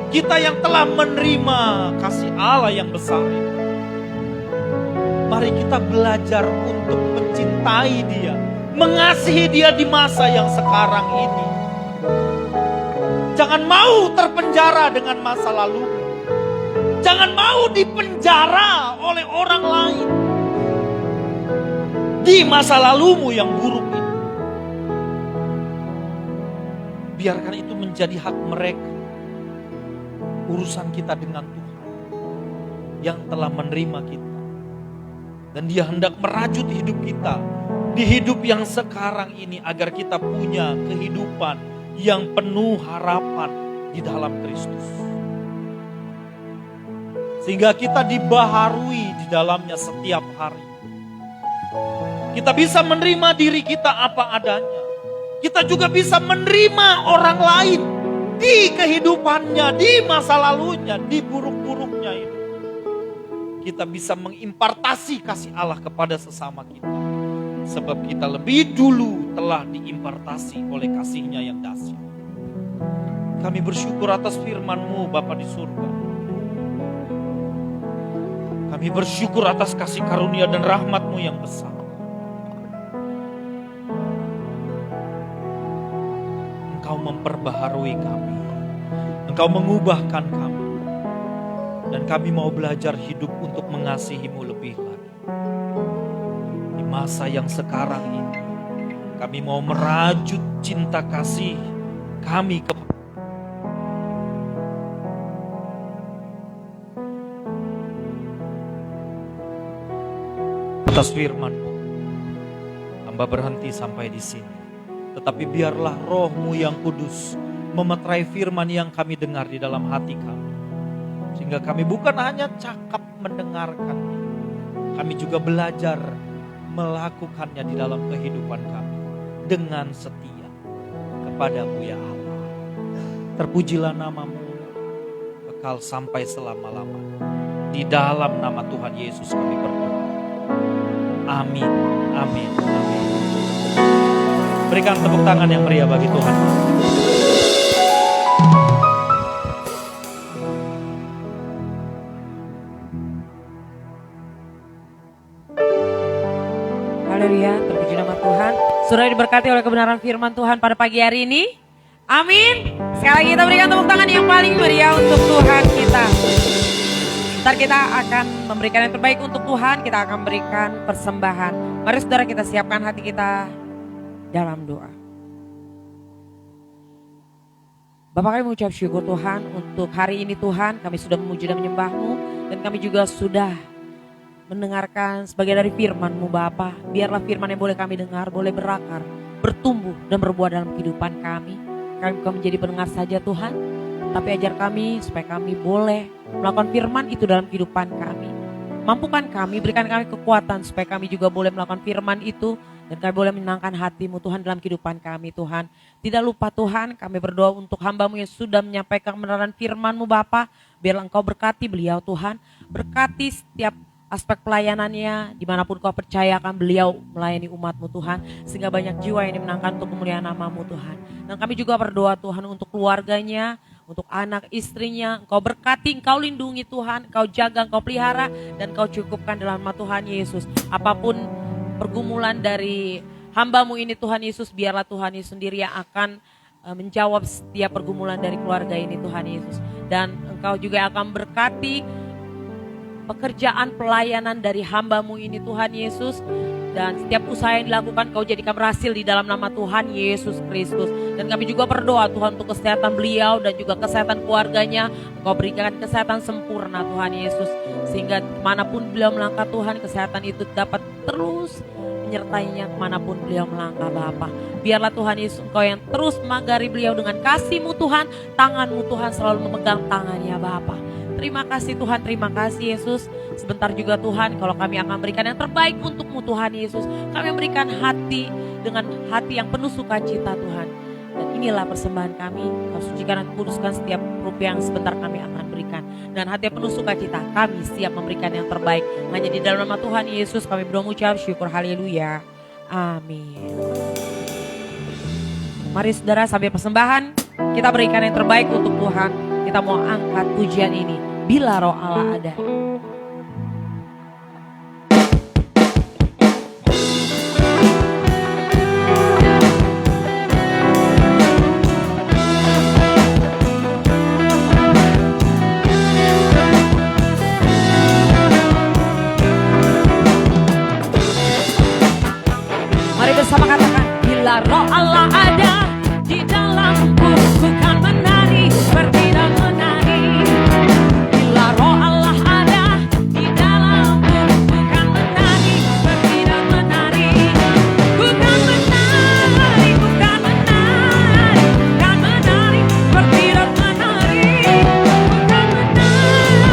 kita yang telah menerima kasih Allah yang besar itu, mari kita belajar untuk mencintai Dia, mengasihi Dia di masa yang sekarang ini. Jangan mau terpenjara dengan masa lalu. Jangan mau dipenjara oleh orang lain di masa lalumu yang buruk ini. Biarkan itu menjadi hak mereka. Urusan kita dengan Tuhan yang telah menerima kita. Dan Dia hendak merajut hidup kita di hidup yang sekarang ini agar kita punya kehidupan yang penuh harapan di dalam Kristus. Sehingga kita dibaharui di dalamnya setiap hari. Kita bisa menerima diri kita apa adanya. Kita juga bisa menerima orang lain di kehidupannya, di masa lalunya, di buruk-buruknya itu. Kita bisa mengimpartasi kasih Allah kepada sesama kita. Sebab kita lebih dulu telah diimpartasi oleh kasih-Nya yang dahsyat. Kami bersyukur atas firman-Mu Bapa di surga. Kami bersyukur atas kasih karunia dan rahmat-Mu yang besar. Engkau memperbaharui kami. Engkau mengubahkan kami. Dan kami mau belajar hidup untuk mengasihi-Mu lebih lagi. Di masa yang sekarang ini, kami mau merajut cinta kasih kami kepada atas firman-Mu. Hamba berhenti sampai di sini. Tetapi biarlah Roh-Mu yang kudus memeterai firman yang kami dengar di dalam hati kami. Sehingga kami bukan hanya cakap mendengarkan, kami juga belajar melakukannya di dalam kehidupan kami dengan setia kepada-Mu ya Allah. Terpujilah nama-Mu kekal sampai selama-lamanya. Di dalam nama Tuhan Yesus kami berdoa. Amin, amin, amin. Berikan tepuk tangan yang meriah bagi Tuhan. Haleluya, terpuji nama Tuhan. Sudah diberkati oleh kebenaran firman Tuhan pada pagi hari ini. Amin. Sekali lagi kita berikan tepuk tangan yang paling meriah untuk Tuhan kita. Ntar kita akan memberikan yang terbaik untuk Tuhan. Kita akan berikan persembahan. Mari saudara kita siapkan hati kita dalam doa. Bapak, kami mengucap syukur Tuhan untuk hari ini Tuhan. Kami sudah memuji dan menyembah-Mu. Dan kami juga sudah mendengarkan sebagian dari firman-Mu Bapa. Biarlah firman yang boleh kami dengar, boleh berakar, bertumbuh dan berbuah dalam kehidupan kami. Kami bukan menjadi pendengar saja Tuhan, tapi ajar kami supaya kami boleh melakukan firman itu dalam kehidupan kami. Mampukan kami, berikan kami kekuatan supaya kami juga boleh melakukan firman itu. Dan kami boleh menyenangkan hati-Mu Tuhan dalam kehidupan kami Tuhan. Tidak lupa Tuhan, kami berdoa untuk hamba-Mu yang sudah menyampaikan kebenaran firman-Mu Bapa. Biarlah Engkau berkati beliau Tuhan. Berkati setiap aspek pelayanannya, dimanapun Kau percayakan beliau melayani umat-Mu Tuhan. Sehingga banyak jiwa yang dimenangkan untuk kemuliaan nama-Mu Tuhan. Dan kami juga berdoa Tuhan untuk keluarganya, untuk anak istrinya. Engkau berkati, Engkau lindungi Tuhan, Engkau jaga, Engkau pelihara, dan Engkau cukupkan dalam nama Tuhan Yesus. Apapun pergumulan dari hamba-Mu ini Tuhan Yesus, biarlah Tuhan Yesus sendiri yang akan menjawab setiap pergumulan dari keluarga ini Tuhan Yesus. Dan Engkau juga akan berkati pekerjaan pelayanan dari hamba-Mu ini Tuhan Yesus. Dan setiap usaha yang dilakukan Kau jadikan berhasil di dalam nama Tuhan Yesus Kristus. Dan kami juga berdoa Tuhan untuk kesehatan beliau dan juga kesehatan keluarganya. Engkau berikan kesehatan sempurna Tuhan Yesus. Sehingga kemanapun beliau melangkah Tuhan, kesehatan itu dapat terus menyertainya kemanapun beliau melangkah Bapa. Biarlah Tuhan Yesus Engkau yang terus magari beliau dengan kasih-Mu Tuhan, tangan-Mu Tuhan selalu memegang tangannya Bapa. Terima kasih Tuhan, terima kasih Yesus. Sebentar juga Tuhan, kalau kami akan berikan yang terbaik untuk-Mu Tuhan Yesus. Kami memberikan hati dengan hati yang penuh sukacita Tuhan. Dan inilah persembahan kami, Kau sucikan dan kuduskan setiap rupiah yang sebentar kami akan berikan. Dan hati yang penuh sukacita, kami siap memberikan yang terbaik. Hanya di dalam nama Tuhan Yesus kami berucap syukur, haleluya. Amin. Mari saudara, sambil persembahan, kita berikan yang terbaik untuk Tuhan. Kita mau angkat pujian ini. Bila Roh Allah ada. Mari bersama katakan, bila Roh Allah ada di dalamku, bukan menari, bertindak menari. Bila Roh Allah ada di dalamku, bukan menari, bertindak menari. Bukan menari, bukan menari, bukan menari, bertindak menari. Bukan menari, bukan menari,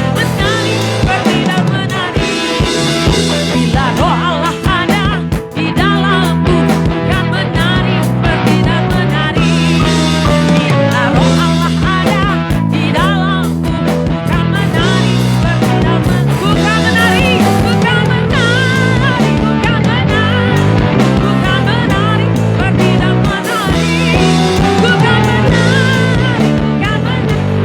menari, bertindak menari. Bila Roh Allah ada di dalamku, bukan menari, bertindak menari. Bila Roh Allah ada di dalamku, bukan menari, bertindak menari. Bukan menari, bukan menari, bukan menari, bukan menari, bertindak menari. Bukan menari, bukan menari, bukan menari,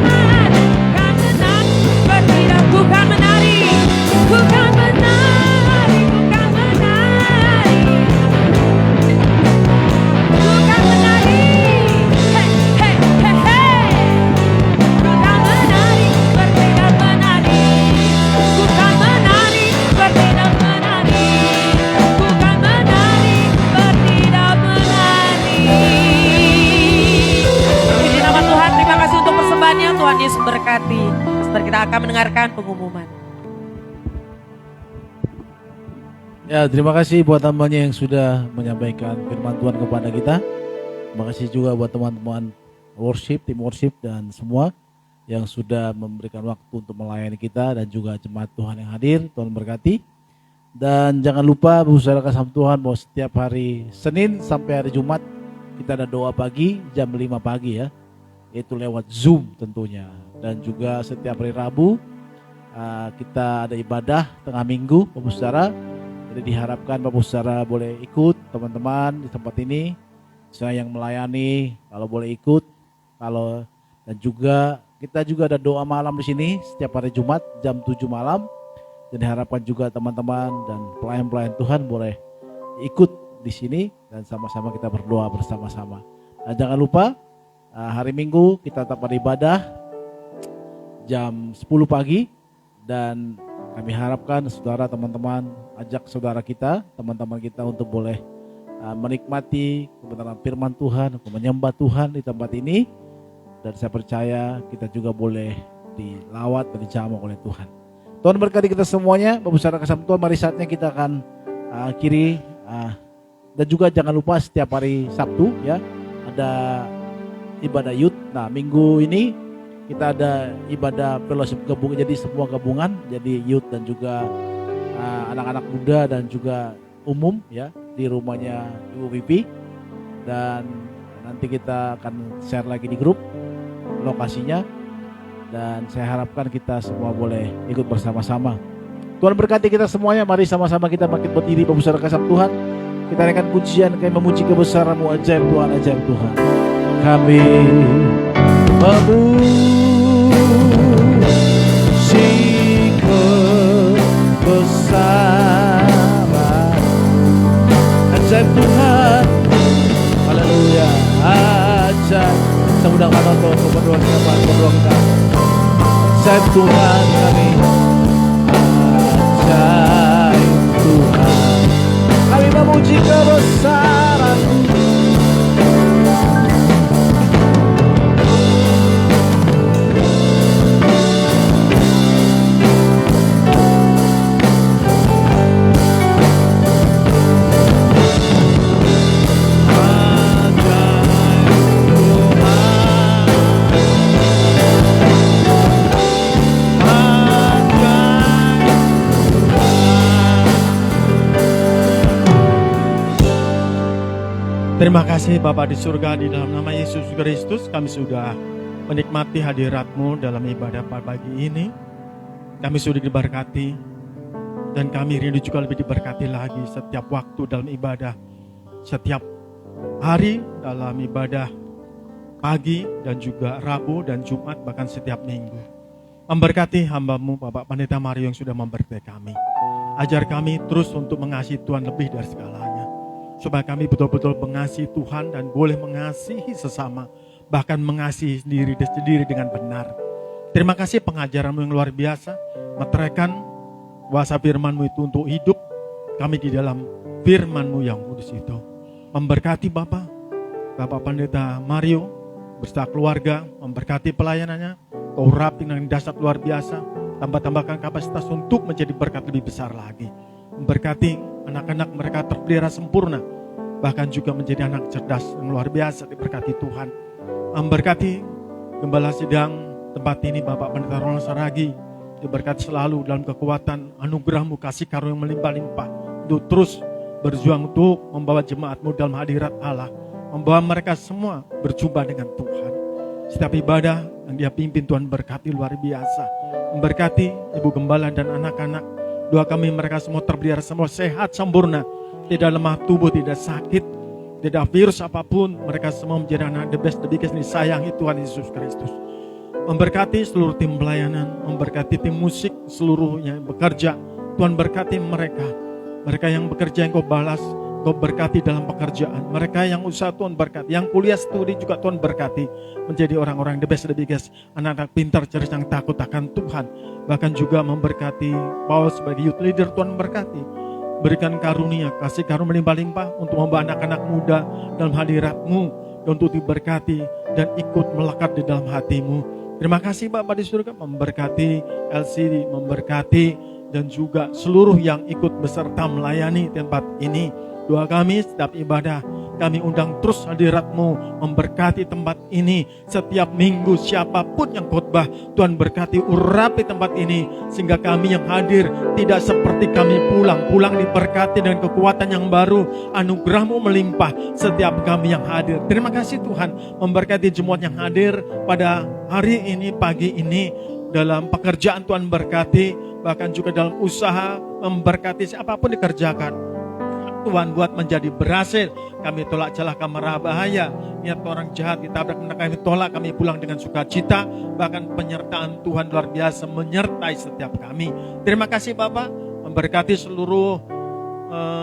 bertindak. Bukan menari, bukan menari, bukan menari, bukan menari. Hey, hey, hey, hey. Bukan menari, bertindak menari. Bukan menari, bertindak menari. Bukan menari, bertindak menari. Puji nama Tuhan, terima kasih untuk persembahannya. Tuhan Yesus berkati. Sebentar kita akan mendengarkan pengumuman. Ya, terima kasih buat teman-teman yang sudah menyampaikan firman Tuhan kepada kita. Terima kasih juga buat teman-teman worship, tim worship dan semua yang sudah memberikan waktu untuk melayani kita dan juga jemaat Tuhan yang hadir. Tuhan berkati. Dan jangan lupa saudara kasih Tuhan bahwa setiap hari Senin sampai hari Jumat kita ada doa pagi jam 5 pagi ya. Itu lewat Zoom tentunya. Dan juga setiap hari Rabu kita ada ibadah tengah minggu Bapak Saudara. Jadi diharapkan Bapak Saudara boleh ikut teman-teman di tempat ini. Saya yang melayani kalau boleh ikut. Dan juga kita juga ada doa malam di sini setiap hari Jumat jam 7 malam. Dan diharapkan juga teman-teman dan pelayan-pelayan Tuhan boleh ikut di sini dan sama-sama kita berdoa bersama-sama. Dan jangan lupa hari Minggu kita tetap ada ibadah jam 10 pagi dan kami harapkan saudara teman-teman ajak saudara kita, teman-teman kita untuk boleh menikmati kebenaran firman Tuhan, untuk menyembah Tuhan di tempat ini. Dan saya percaya kita juga boleh dilawat dan dijamah oleh Tuhan. Tuhan berkati kita semuanya. Bapak saudara kasih Tuhan, mari saatnya kita akan akhiri. Dan juga jangan lupa setiap hari Sabtu ya ada ibadah youth. Nah minggu ini kita ada ibadah fellowship gabungan, jadi semua gabungan, jadi youth dan juga anak-anak muda dan juga umum ya di rumahnya Ibu Vivi. Dan nanti kita akan share lagi di grup lokasinya dan saya harapkan kita semua boleh ikut bersama-sama. Tuhan berkati kita semuanya. Mari sama-sama kita bangkit berdiri Bapak saudara kasih Tuhan. Kita naikkan pujian, kami memuji kebesaran-Mu, ajaib Tuhan, ajaib Tuhan. Kami memuji kebesaran ajaib Tuhan. Haleluya, ajaib. Kita undang untuk berdoa kita, berdoa kita. Ajaib Tuhan kami, ajaib Tuhan. Kami memuji kebesaran-Mu. Terima kasih Bapa di surga, di dalam nama Yesus Kristus kami sudah menikmati hadirat-Mu dalam ibadah pagi ini. Kami sudah diberkati dan kami rindu juga lebih diberkati lagi setiap waktu dalam ibadah, setiap hari dalam ibadah pagi dan juga Rabu dan Jumat, bahkan setiap minggu. Memberkati hamba-Mu Bapak Pendeta Mario yang sudah memberkati kami. Ajar kami terus untuk mengasihi Tuhan lebih dari segalanya, supaya kami betul-betul mengasihi Tuhan dan boleh mengasihi sesama, bahkan mengasihi diri sendiri dengan benar. Terima kasih pengajaran-Mu yang luar biasa, meteraikan kuasa firman-Mu itu untuk hidup kami di dalam firman-Mu yang kudus itu. Memberkati Bapak Pendeta Mario beserta keluarga, memberkati pelayanannya, Kau urapi dengan dasar luar biasa, tambah-tambahkan kapasitas untuk menjadi berkat lebih besar lagi. Memberkati anak-anak mereka terpelihara sempurna, bahkan juga menjadi anak cerdas yang luar biasa diberkati Tuhan. Memberkati Gembala Sidang tempat ini Bapak Pendeta Ronald Saragi, diberkati selalu dalam kekuatan anugerah-Mu, kasih karunia yang melimpah-limpah, untuk terus berjuang untuk membawa jemaat-Mu dalam hadirat Allah, membawa mereka semua berjumpa dengan Tuhan. Setiap ibadah yang Dia pimpin Tuhan berkati luar biasa. Memberkati Ibu Gembala dan anak-anak, doa kami mereka semua terpelihara, semua sehat sempurna, tidak lemah tubuh, tidak sakit, tidak virus apapun. Mereka semua menjadi anak the best, the biggest, disayangi Tuhan Yesus Kristus. Memberkati seluruh tim pelayanan, memberkati tim musik seluruhnya yang bekerja. Tuhan berkati mereka. Mereka yang bekerja yang Kau balas, Kau berkati dalam pekerjaan. Mereka yang usaha Tuhan berkati, yang kuliah studi juga Tuhan berkati, menjadi orang-orang the best, the biggest, anak-anak pintar, cerdas yang takut akan Tuhan. Bahkan juga memberkati Paul sebagai youth leader, Tuhan berkati. Berikan karunia, kasih karunia melimpah-limpah untuk membawa anak-anak muda dalam hadirat-Mu, dan untuk diberkati dan ikut melekat di dalam hati-Mu. Terima kasih Bapak di surga, memberkati LCD, memberkati dan juga seluruh yang ikut beserta melayani tempat ini. Doa kami setiap ibadah, kami undang terus hadirat-Mu memberkati tempat ini. Setiap minggu siapapun yang khotbah, Tuhan berkati, urapi tempat ini, sehingga kami yang hadir tidak seperti kami pulang diberkati dengan kekuatan yang baru, anugerah-Mu melimpah setiap kami yang hadir. Terima kasih Tuhan, memberkati jemaat yang hadir pada hari ini, pagi ini, dalam pekerjaan Tuhan berkati, bahkan juga dalam usaha memberkati siapapun dikerjakan. Tuhan buat menjadi berhasil. Kami tolak celaka mara bahaya, niat orang jahat ditabrak, kami tolak, kami pulang dengan sukacita. Bahkan penyertaan Tuhan luar biasa menyertai setiap kami. Terima kasih Bapak, memberkati seluruh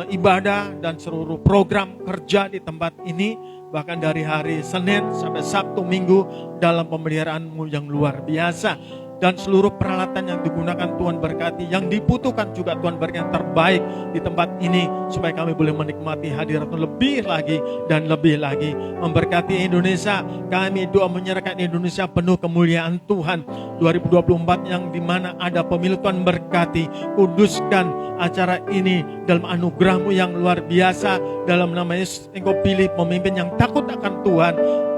ibadah dan seluruh program kerja di tempat ini, bahkan dari hari Senin sampai Sabtu Minggu dalam pemeliharaan-Mu yang luar biasa. Dan seluruh peralatan yang digunakan Tuhan berkati, yang dibutuhkan juga Tuhan berikan terbaik di tempat ini, supaya kami boleh menikmati hadirat-Mu lebih lagi dan lebih lagi. Memberkati Indonesia, kami doa menyerahkan Indonesia penuh kemuliaan Tuhan 2024, yang dimana ada pemilu. Tuhan berkati, kuduskan acara ini dalam anugerah-Mu yang luar biasa. Dalam nama Yesus Engkau pilih pemimpin yang takut akan Tuhan,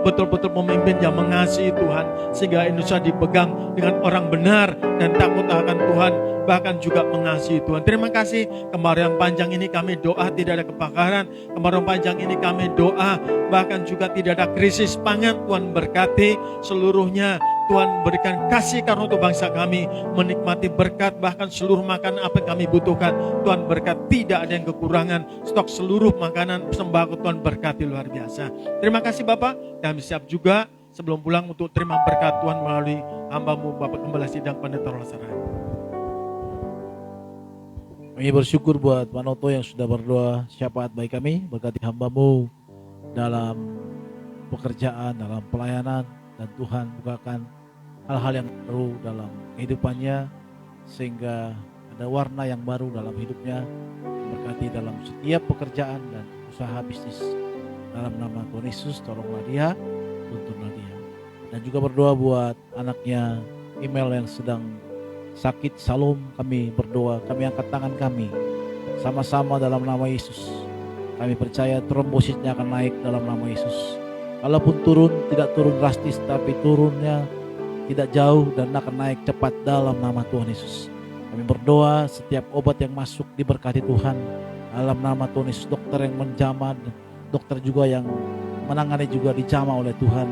betul-betul pemimpin yang mengasihi Tuhan, sehingga Indonesia dipegang dengan orang benar dan takut akan Tuhan, bahkan juga mengasihi Tuhan. Terima kasih. Kemarau yang panjang ini kami doa tidak ada kebakaran. Kemarau panjang ini kami doa bahkan juga tidak ada krisis pangan. Tuhan berkati seluruhnya. Tuhan berikan kasih karunia untuk bangsa kami, menikmati berkat, bahkan seluruh makanan apa yang kami butuhkan. Tuhan berkat, tidak ada yang kekurangan. Stok seluruh makanan sembako Tuhan berkati luar biasa. Terima kasih Bapak. Kami siap juga sebelum pulang untuk terima berkat Tuhan melalui hamba-Mu Bapak Gembala Sidang Pendeta Ronald Saragi. Kami bersyukur buat Pak Noto yang sudah berdoa syafaat baik kami, berkati hamba-Mu dalam pekerjaan, dalam pelayanan, dan Tuhan bukakan hal-hal yang baru dalam kehidupannya, sehingga ada warna yang baru dalam hidupnya. Berkati dalam setiap pekerjaan dan usaha bisnis. Dalam nama Tuhan Yesus, tolonglah dia, tuntunlah dia. Dan juga berdoa buat anaknya Email yang sedang sakit. Salom, kami berdoa, kami angkat tangan kami sama-sama dalam nama Yesus. Kami percaya trombositnya akan naik dalam nama Yesus. Kalaupun turun, tidak turun drastis, tapi turunnya tidak jauh dan akan naik cepat dalam nama Tuhan Yesus. Kami berdoa setiap obat yang masuk diberkati Tuhan dalam nama Tuhan Yesus. Dokter yang menjamah dokter juga yang menangani juga dijamah oleh Tuhan.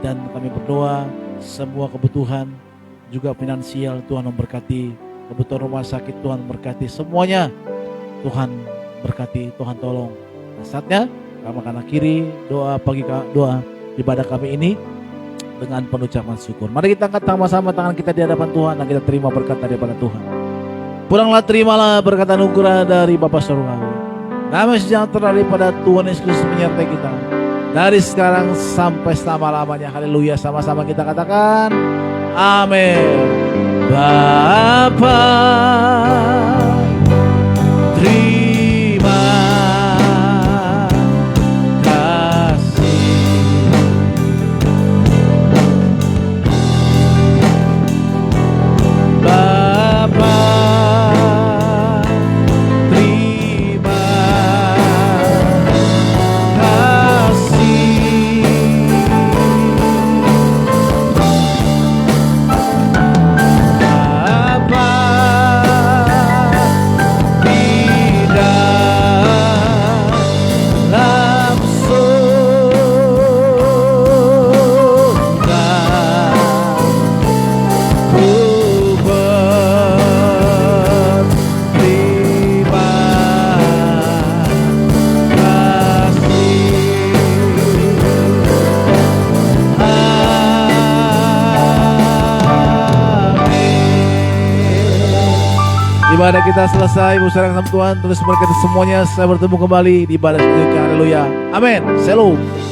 Dan kami berdoa semua kebutuhan juga finansial Tuhan memberkati, kebutuhan rumah sakit Tuhan memberkati, semuanya Tuhan berkati, Tuhan tolong. Nah, saatnya kami akan akhiri doa ibadah kami ini dengan penucapan syukur. Mari kita angkat sama-sama tangan kita di hadapan Tuhan dan kita terima berkat daripada Tuhan. Pulanglah, terimalah berkat anugerah dari Bapa Surgawi. Damai sejahtera daripada Tuhan Yesus Kristus menyertai kita dari sekarang sampai selama-lamanya. Haleluya. Sama-sama kita katakan amin. Bapa, terima kasih. Bapa, terima Ibadah kita selesai, bersama sama Tuhan. Terus berkati semuanya. Saya bertemu kembali di ibadah selanjutnya. Haleluya. Amin. Shalom.